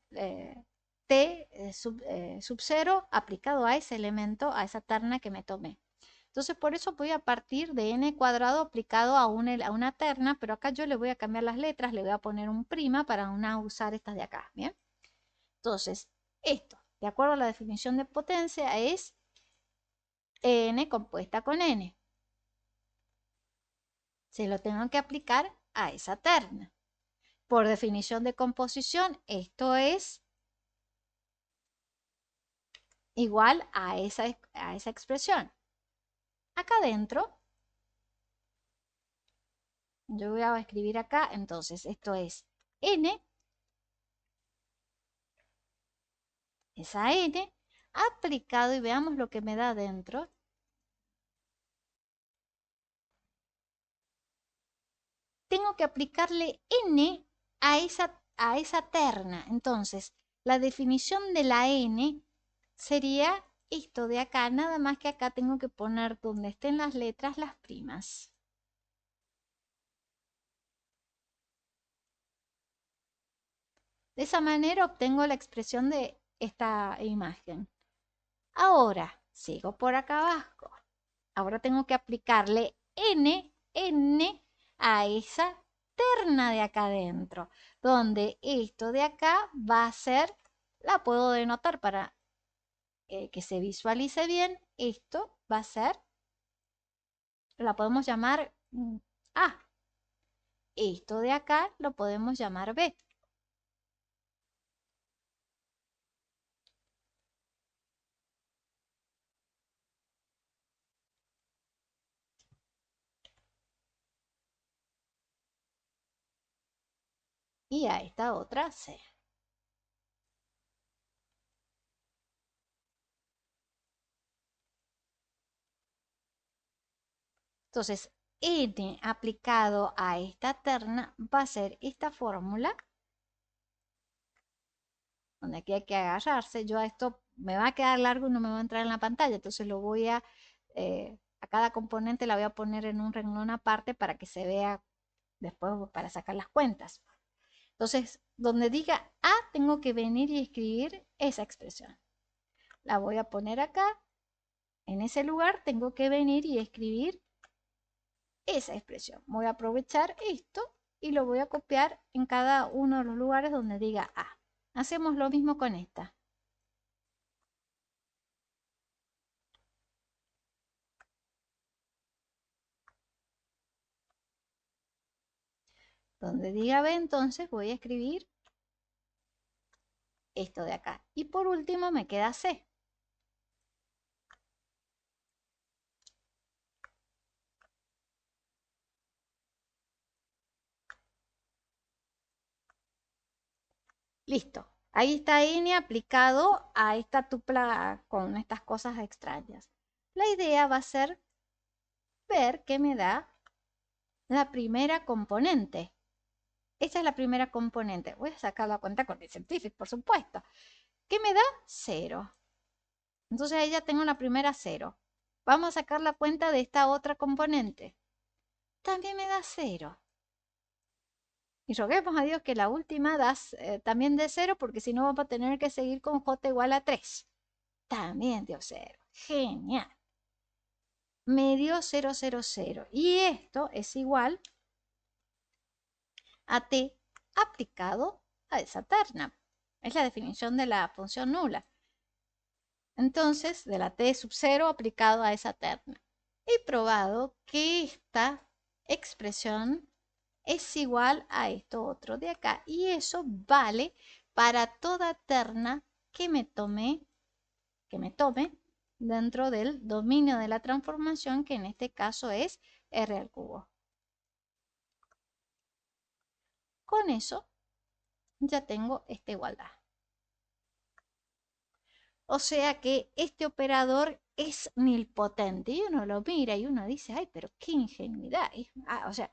t sub 0 aplicado a ese elemento, a esa terna que me tomé. Entonces, por eso voy a partir de n cuadrado aplicado a una terna, pero acá yo le voy a cambiar las letras, le voy a poner un prima para no usar estas de acá, ¿bien? Entonces, esto, de acuerdo a la definición de potencia, es n compuesta con n. Se lo tengo que aplicar a esa terna. Por definición de composición, esto es igual a esa expresión. Acá adentro, yo voy a escribir acá, entonces esto es n, esa n, aplicado, y veamos lo que me da adentro. Tengo que aplicarle n a esa terna. Entonces, la definición de la n sería esto de acá, nada más que acá tengo que poner donde estén las letras las primas. De esa manera obtengo la expresión de esta imagen. Ahora, sigo por acá abajo. Ahora tengo que aplicarle n a esa terna de acá adentro, donde esto de acá va a ser, la puedo denotar para que se visualice bien, esto va a ser, la podemos llamar A. Esto de acá lo podemos llamar B. Y a esta otra C. Entonces, n aplicado a esta terna va a ser esta fórmula, donde aquí hay que agarrarse. Yo a esto me va a quedar largo y no me va a entrar en la pantalla, entonces lo voy a cada componente la voy a poner en un renglón aparte para que se vea después para sacar las cuentas. Entonces, donde diga A, tengo que venir y escribir esa expresión. La voy a poner acá. En ese lugar tengo que venir y escribir esa expresión. Voy a aprovechar esto y lo voy a copiar en cada uno de los lugares donde diga A. Hacemos lo mismo con esta. Donde diga B, entonces voy a escribir esto de acá. Y por último me queda C. Listo. Ahí está n aplicado a esta tupla con estas cosas extrañas. La idea va a ser ver qué me da la primera componente. Esta es la primera componente. Voy a sacar la cuenta con el Scientific, por supuesto. ¿Qué me da? 0. Entonces ahí ya tengo la primera 0. Vamos a sacar la cuenta de esta otra componente. También me da 0. Y roguemos a Dios que la última da también de 0, porque si no vamos a tener que seguir con j igual a 3. También dio 0. Genial. Me dio 0, 0, 0. Y esto es igual a t aplicado a esa terna. Es la definición de la función nula. Entonces, de la t sub 0 aplicado a esa terna. He probado que esta expresión es igual a esto otro de acá. Y eso vale para toda terna que me tome dentro del dominio de la transformación, que en este caso es R al cubo. Con eso ya tengo esta igualdad. O sea que este operador es nilpotente. Y uno lo mira y uno dice, ay, pero qué ingenuidad. O sea,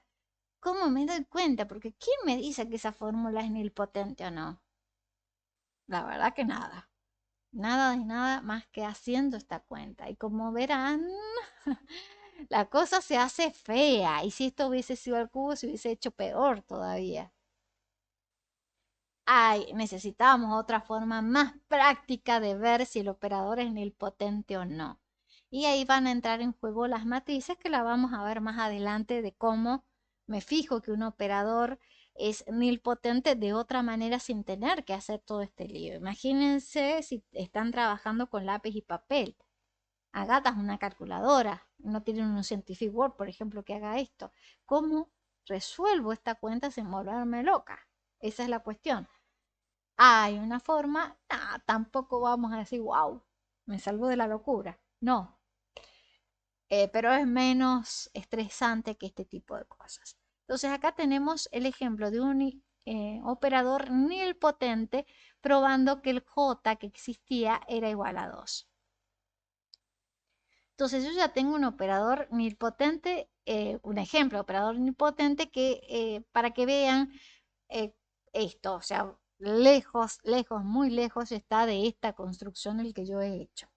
¿cómo me doy cuenta? Porque ¿quién me dice que esa fórmula es nilpotente o no? La verdad que nada. Nada de nada más que haciendo esta cuenta. Y como verán, la cosa se hace fea. Y si esto hubiese sido al cubo, se hubiese hecho peor todavía. Ay, necesitamos otra forma más práctica de ver si el operador es nilpotente o no. Y ahí van a entrar en juego las matrices, que la vamos a ver más adelante, de cómo me fijo que un operador es nilpotente de otra manera sin tener que hacer todo este lío. Imagínense si están trabajando con lápiz y papel. Agatha es una calculadora, no tienen un Scientific Word, por ejemplo, que haga esto. ¿Cómo resuelvo esta cuenta sin volverme loca? Esa es la cuestión. Hay una forma, tampoco vamos a decir, wow, me salvo de la locura. No, pero es menos estresante que este tipo de cosas. Entonces acá tenemos el ejemplo de un operador nilpotente probando que el J que existía era igual a 2. Entonces yo ya tengo un operador nilpotente, un ejemplo de operador nilpotente que para que vean eh, esto, o sea, lejos, lejos, muy lejos está de esta construcción el que yo he hecho.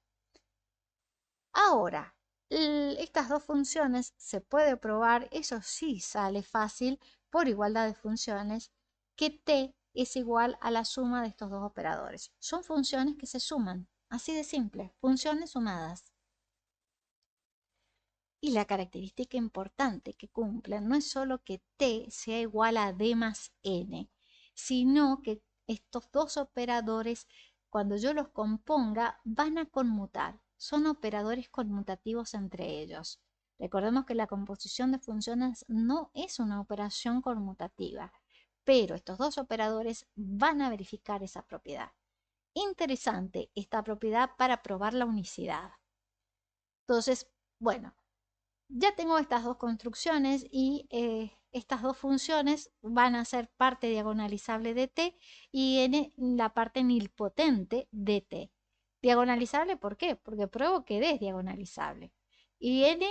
Ahora, estas dos funciones se puede probar, eso sí sale fácil por igualdad de funciones, que t es igual a la suma de estos dos operadores. Son funciones que se suman, así de simple, funciones sumadas. Y la característica importante que cumplen no es solo que t sea igual a d más n, sino que estos dos operadores, cuando yo los componga, van a conmutar. Son operadores conmutativos entre ellos. Recordemos que la composición de funciones no es una operación conmutativa, pero estos dos operadores van a verificar esa propiedad. Interesante esta propiedad para probar la unicidad. Entonces, bueno, ya tengo estas dos construcciones y estas dos funciones van a ser parte diagonalizable de t y n la parte nilpotente de t. Diagonalizable, ¿por qué? Porque pruebo que d es diagonalizable. Y n,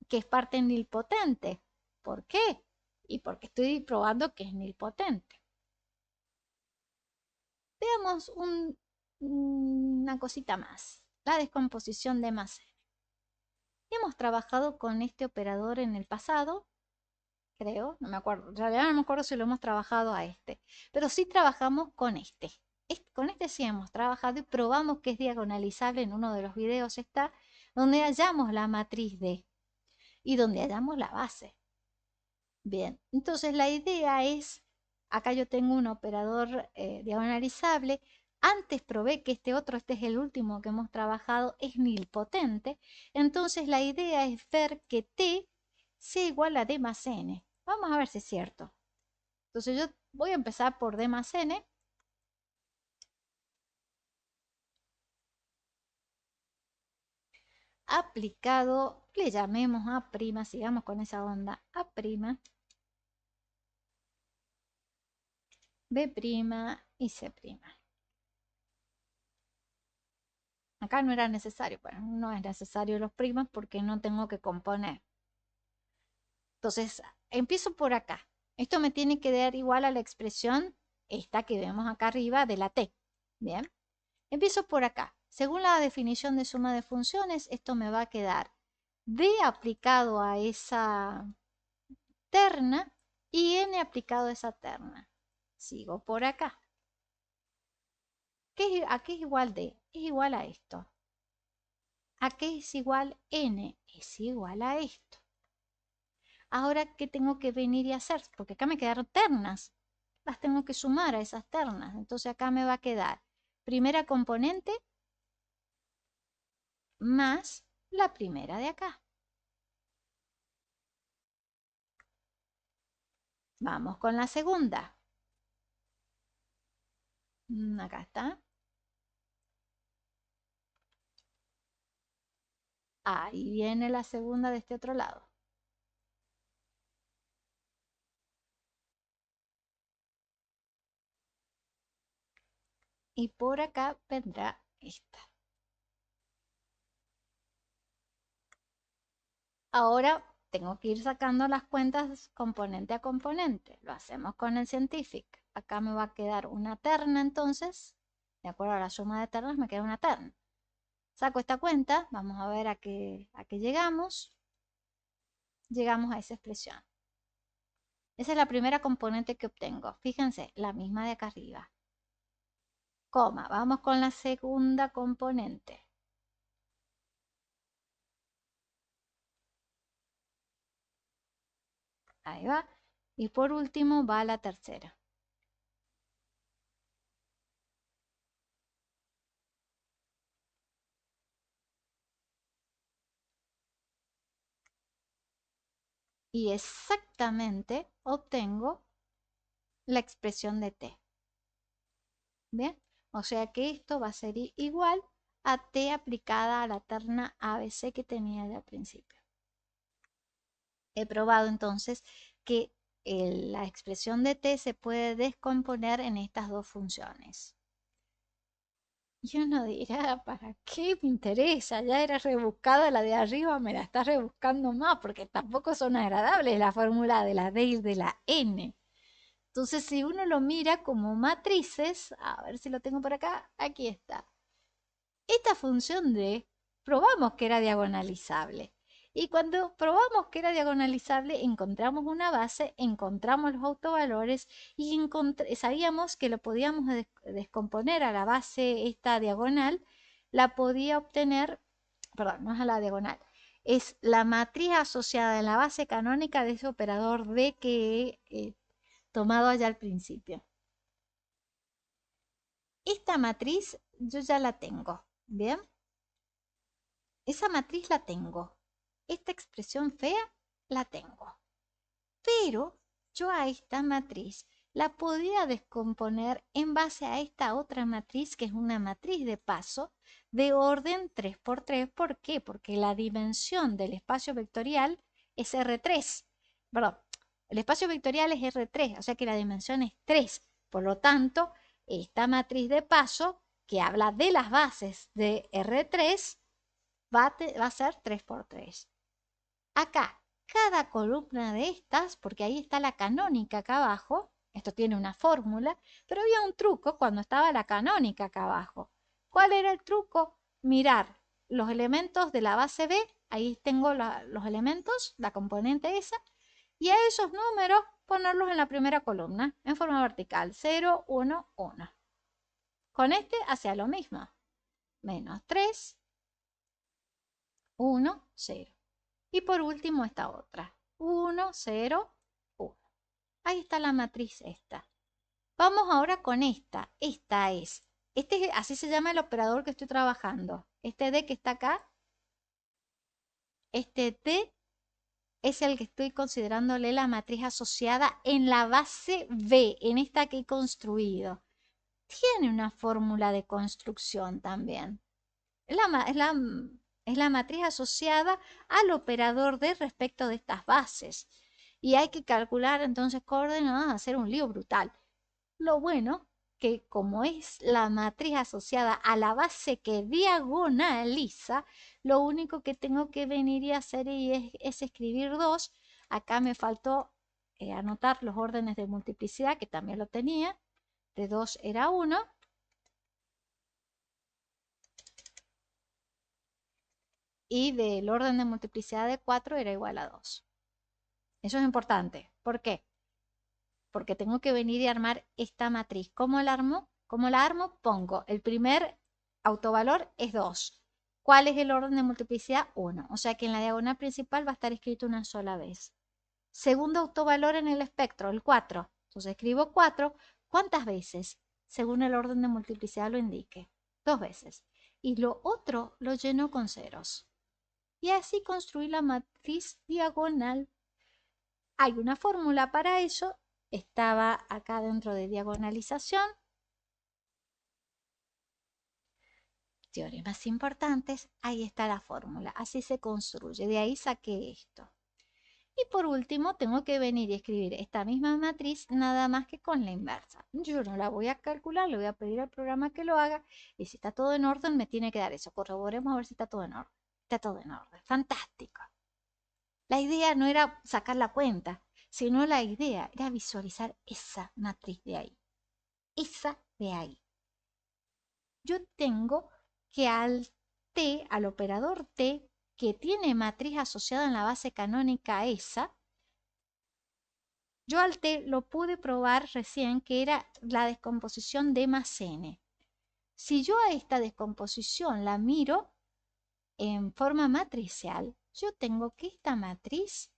que es parte nilpotente. ¿Por qué? Y porque estoy probando que es nilpotente. Veamos una cosita más. La descomposición de más. Hemos trabajado con este operador en el pasado, creo, no me acuerdo, en realidad no me acuerdo si lo hemos trabajado a este, pero sí trabajamos con este. Con este sí hemos trabajado y probamos que es diagonalizable. En uno de los videos está, donde hallamos la matriz D y donde hallamos la base. Bien, entonces la idea es, acá yo tengo un operador diagonalizable. Antes probé que este es el último que hemos trabajado, es nilpotente. Entonces la idea es ver que t sea igual a d más n. Vamos a ver si es cierto. Entonces yo voy a empezar por d más n. Aplicado, le llamemos a prima, sigamos con esa onda, a prima, b prima y c prima. Acá no era necesario, bueno, no es necesario los primas porque no tengo que componer. Entonces, empiezo por acá. Esto me tiene que dar igual a la expresión esta que vemos acá arriba de la t. Bien, empiezo por acá. Según la definición de suma de funciones, esto me va a quedar d aplicado a esa terna y n aplicado a esa terna. Sigo por acá. ¿A qué es igual d? Es igual a esto. ¿A qué es igual n? Es igual a esto. Ahora, ¿qué tengo que venir y hacer? Porque acá me quedaron ternas. Las tengo que sumar a esas ternas. Entonces acá me va a quedar primera componente más la primera de acá. Vamos con la segunda. Acá está. Ahí viene la segunda de este otro lado. Y por acá vendrá esta. Ahora tengo que ir sacando las cuentas componente a componente. Lo hacemos con el Scientific. Acá me va a quedar una terna entonces. De acuerdo a la suma de ternas me queda una terna. Saco esta cuenta. Vamos a ver a qué llegamos. Llegamos a esa expresión. Esa es la primera componente que obtengo. Fíjense, la misma de acá arriba. Coma. Vamos con la segunda componente. Ahí va. Y por último va la tercera. Y exactamente obtengo la expresión de t. ¿Bien? O sea que esto va a ser igual a t aplicada a la terna ABC que tenía ya al principio. He probado entonces que la expresión de t se puede descomponer en estas dos funciones. Y uno dirá, ¿para qué me interesa? Ya era rebuscada la de arriba, me la está rebuscando más, porque tampoco son agradables la fórmula de la D y de la N. Entonces, si uno lo mira como matrices, a ver si lo tengo por acá, aquí está. Esta función D probamos que era diagonalizable. Y cuando probamos que era diagonalizable, encontramos una base, encontramos los autovalores y sabíamos que lo podíamos descomponer a la base esta diagonal, la podía obtener, perdón, no es a la diagonal, es la matriz asociada en la base canónica de ese operador D que he tomado allá al principio. Esta matriz yo ya la tengo, ¿bien? Esa matriz la tengo. Esta expresión fea la tengo. Pero yo a esta matriz la podía descomponer en base a esta otra matriz, que es una matriz de paso de orden 3 por 3. ¿Por qué? Porque la dimensión del espacio vectorial es R3. Perdón, el espacio vectorial es R3, o sea que la dimensión es 3. Por lo tanto, esta matriz de paso, que habla de las bases de R3, va a ser 3 por 3. Acá, cada columna de estas, porque ahí está la canónica acá abajo, esto tiene una fórmula, pero había un truco cuando estaba la canónica acá abajo. ¿Cuál era el truco? Mirar los elementos de la base B, ahí tengo los elementos, la componente esa, y a esos números ponerlos en la primera columna, en forma vertical, 0, 1, 1. Con este hacía lo mismo, menos 3, 1, 0. Y por último esta otra, 1, 0, 1. Ahí está la matriz esta. Vamos ahora con esta. Esta es, así se llama el operador que estoy trabajando. Este D que está acá, este D es el que estoy considerándole la matriz asociada en la base B, en esta que he construido. Tiene una fórmula de construcción también. Es la matriz asociada al operador D respecto de estas bases. Y hay que calcular entonces coordenadas, hacer un lío brutal. Lo bueno que como es la matriz asociada a la base que diagonaliza, lo único que tengo que venir y hacer es escribir 2. Acá me faltó anotar los órdenes de multiplicidad, que también lo tenía. De 2 era 1. Y del orden de multiplicidad de 4 era igual a 2. Eso es importante. ¿Por qué? Porque tengo que venir y armar esta matriz. ¿Cómo la armo? ¿Cómo la armo? Pongo el primer autovalor es 2. ¿Cuál es el orden de multiplicidad? 1. O sea que en la diagonal principal va a estar escrito una sola vez. Segundo autovalor en el espectro, el 4. Entonces escribo 4. ¿Cuántas veces? Según el orden de multiplicidad lo indique. 2 veces. Y lo otro lo lleno con ceros. Y así construí la matriz diagonal. Hay una fórmula para eso estaba acá dentro de diagonalización. Teoremas importantes, ahí está la fórmula, así se construye, de ahí saqué esto. Y por último, tengo que venir y escribir esta misma matriz, nada más que con la inversa. Yo no la voy a calcular, le voy a pedir al programa que lo haga, y si está todo en orden, me tiene que dar eso. Corroboremos a ver si está todo en orden. Está todo en orden, fantástico. La idea no era sacar la cuenta, sino la idea era visualizar esa matriz de ahí. Esa de ahí. Yo tengo que al T, al operador T, que tiene matriz asociada en la base canónica esa, yo al T lo pude probar recién que era la descomposición D más N. Si yo a esta descomposición la miro en forma matricial, yo tengo que esta matriz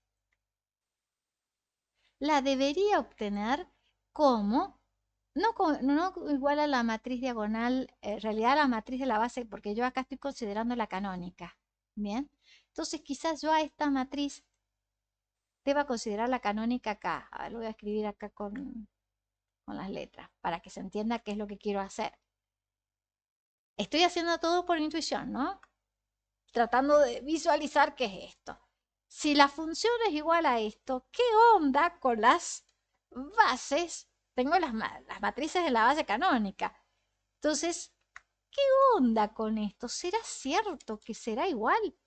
la debería obtener como, no igual a la matriz diagonal, en realidad la matriz de la base, porque yo acá estoy considerando la canónica. Bien, entonces quizás yo a esta matriz deba considerar la canónica acá. A ver, lo voy a escribir acá con las letras para que se entienda qué es lo que quiero hacer. Estoy haciendo todo por intuición, ¿no? Tratando de visualizar qué es esto. Si la función es igual a esto, ¿qué onda con las bases? Tengo las matrices de la base canónica. Entonces, ¿qué onda con esto? ¿Será cierto que será igual?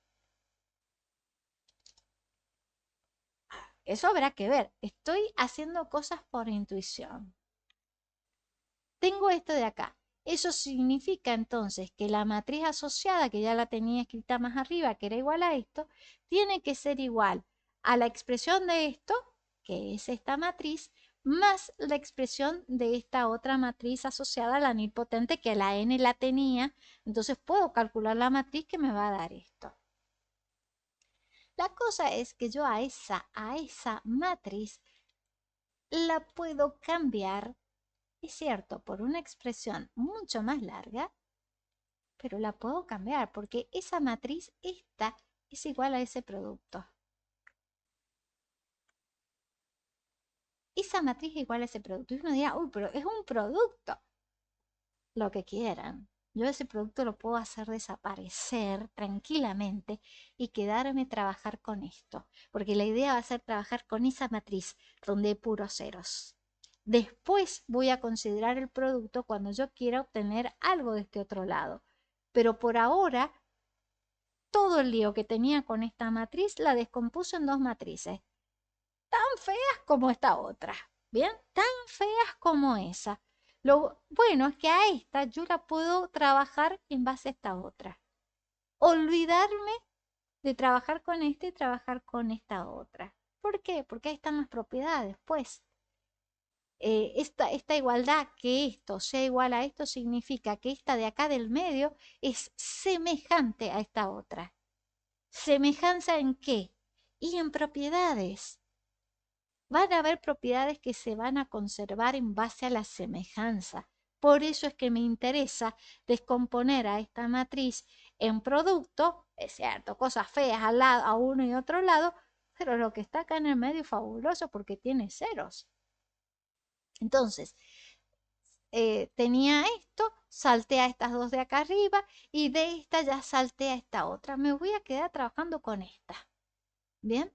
Eso habrá que ver. Estoy haciendo cosas por intuición. Tengo esto de acá. Eso significa entonces que la matriz asociada, que ya la tenía escrita más arriba, que era igual a esto, tiene que ser igual a la expresión de esto, que es esta matriz, más la expresión de esta otra matriz asociada a la nilpotente, que la n la tenía. Entonces puedo calcular la matriz que me va a dar esto. La cosa es que yo a esa matriz la puedo cambiar, es cierto, por una expresión mucho más larga, pero la puedo cambiar porque esa matriz, esta, es igual a ese producto. Esa matriz es igual a ese producto. Y uno dirá, uy, pero es un producto. Lo que quieran. Yo ese producto lo puedo hacer desaparecer tranquilamente y quedarme a trabajar con esto. Porque la idea va a ser trabajar con esa matriz donde hay puros ceros. Después voy a considerar el producto cuando yo quiera obtener algo de este otro lado. Pero por ahora, todo el lío que tenía con esta matriz la descompuso en dos matrices, tan feas como esta otra, ¿bien? Tan feas como esa. Lo bueno es que a esta yo la puedo trabajar en base a esta otra. Olvidarme de trabajar con esta y trabajar con esta otra. ¿Por qué? Porque ahí están las propiedades, pues. Esta igualdad, que esto sea igual a esto, significa que esta de acá del medio es semejante a esta otra. ¿Semejanza en qué? Y en propiedades. Van a haber propiedades que se van a conservar en base a la semejanza. Por eso es que me interesa descomponer a esta matriz en producto, es cierto, cosas feas al lado, a uno y otro lado, pero lo que está acá en el medio es fabuloso porque tiene ceros. Entonces, tenía esto, salté a estas dos de acá arriba y de esta ya salté a esta otra. Me voy a quedar trabajando con esta. ¿Bien?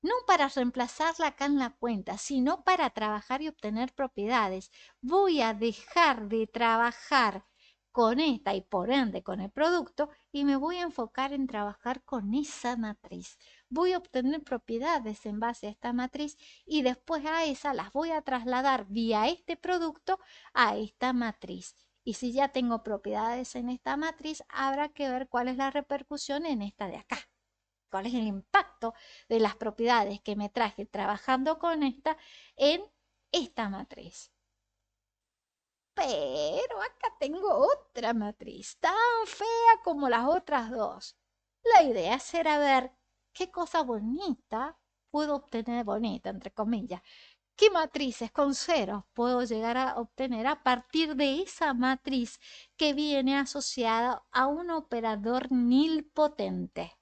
No para reemplazarla acá en la cuenta, sino para trabajar y obtener propiedades. Voy a dejar de trabajar con esta y por ende con el producto y me voy a enfocar en trabajar con esa matriz. Voy a obtener propiedades en base a esta matriz y después a esa las voy a trasladar vía este producto a esta matriz. Y si ya tengo propiedades en esta matriz, habrá que ver cuál es la repercusión en esta de acá. ¿Cuál es el impacto de las propiedades que me traje trabajando con esta en esta matriz? Pero acá tengo otra matriz, tan fea como las otras dos. La idea será ver qué cosa bonita puedo obtener, bonita entre comillas, qué matrices con ceros puedo llegar a obtener a partir de esa matriz que viene asociada a un operador nilpotente.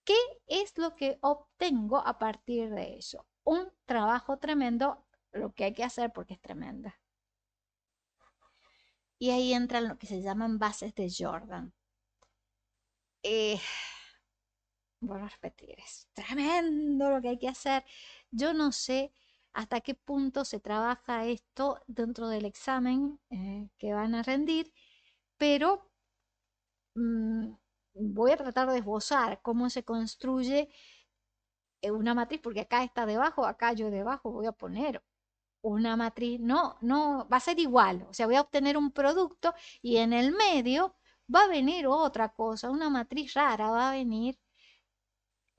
¿Qué es lo que obtengo a partir de eso? Un trabajo tremendo lo que hay que hacer porque es tremenda. Y ahí entran lo que se llaman bases de Jordan. Eh, Vuelvo a repetir, es tremendo lo que hay que hacer. Yo no sé hasta qué punto se trabaja esto dentro del examen que van a rendir, pero mm, voy a tratar de esbozar cómo se construye una matriz, porque acá está debajo, acá yo debajo voy a poner una matriz, no, no, va a ser igual, o sea, voy a obtener un producto y en el medio va a venir otra cosa, una matriz rara, va a venir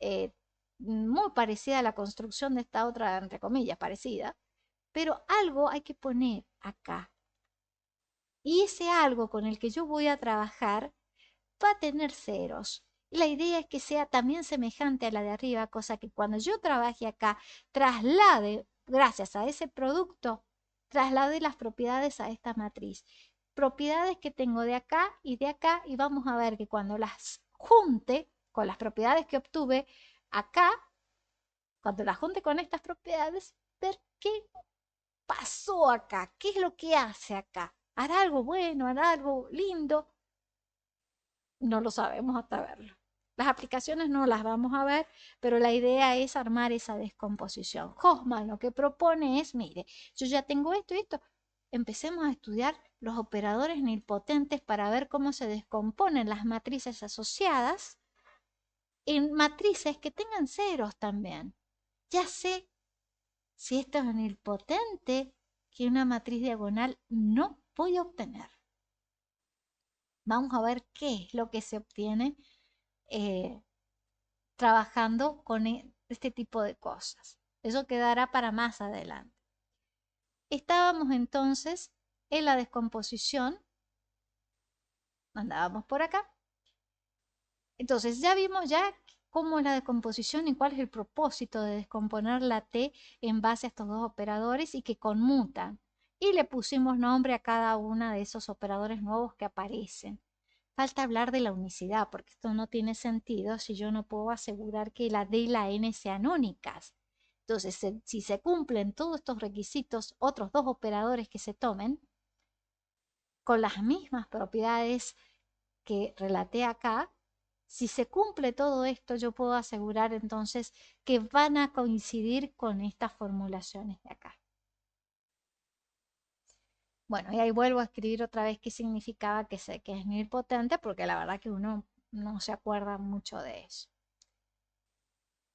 eh, muy parecida a la construcción de esta otra, entre comillas, parecida, pero algo hay que poner acá. Y ese algo con el que yo voy a trabajar va a tener ceros. Y la idea es que sea también semejante a la de arriba, cosa que cuando yo trabaje acá, traslade, gracias a ese producto, traslade las propiedades a esta matriz. Propiedades que tengo de acá, y vamos a ver que cuando las junte con las propiedades que obtuve acá, cuando las junte con estas propiedades, ver qué pasó acá, qué es lo que hace acá. ¿Hará algo bueno? ¿Hará algo lindo? No lo sabemos hasta verlo. Las aplicaciones no las vamos a ver, pero la idea es armar esa descomposición. Hoffman lo que propone es, mire, yo ya tengo esto y esto, empecemos a estudiar los operadores nilpotentes para ver cómo se descomponen las matrices asociadas en matrices que tengan ceros también. Ya sé si esto es nilpotente que una matriz diagonal no voy a obtener. Vamos a ver qué es lo que se obtiene eh, trabajando con este tipo de cosas. Eso quedará para más adelante. Estábamos entonces en la descomposición, andábamos por acá. Entonces ya vimos ya cómo es la descomposición y cuál es el propósito de descomponer la T en base a estos dos operadores y que conmutan. Y le pusimos nombre a cada uno de esos operadores nuevos que aparecen. Falta hablar de la unicidad, porque esto no tiene sentido si yo no puedo asegurar que la D y la N sean únicas. Entonces, si se cumplen todos estos requisitos, otros dos operadores que se tomen, con las mismas propiedades que relaté acá, si se cumple todo esto, yo puedo asegurar entonces que van a coincidir con estas formulaciones de acá. Bueno, y ahí vuelvo a escribir otra vez qué significaba que es nilpotente, porque la verdad que uno no se acuerda mucho de eso.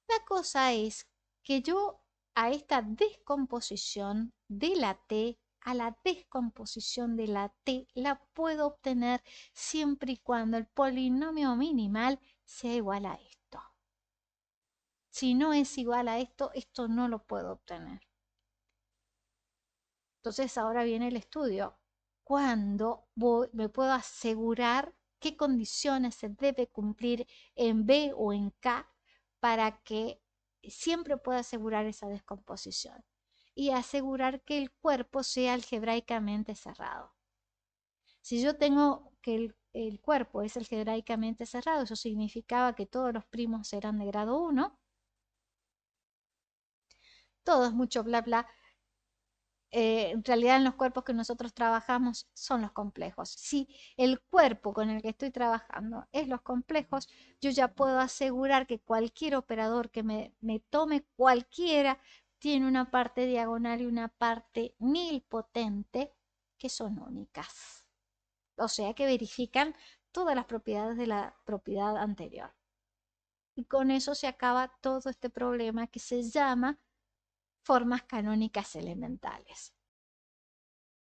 La cosa es que yo a esta descomposición de la T, a la descomposición de la T, la puedo obtener siempre y cuando el polinomio minimal sea igual a esto. Si no es igual a esto, esto no lo puedo obtener. Entonces ahora viene el estudio. ¿Cuándo me puedo asegurar qué condiciones se debe cumplir en B o en K para que siempre pueda asegurar esa descomposición? Y asegurar que el cuerpo sea algebraicamente cerrado. Si yo tengo que el cuerpo es algebraicamente cerrado, eso significaba que todos los primos eran de grado 1. Todo es mucho bla bla. En realidad en los cuerpos que nosotros trabajamos son los complejos. Si el cuerpo con el que estoy trabajando es los complejos, yo ya puedo asegurar que cualquier operador que me tome cualquiera tiene una parte diagonal y una parte nilpotente que son únicas. O sea que verifican todas las propiedades de la propiedad anterior. Y con eso se acaba todo este problema que se llama formas canónicas elementales.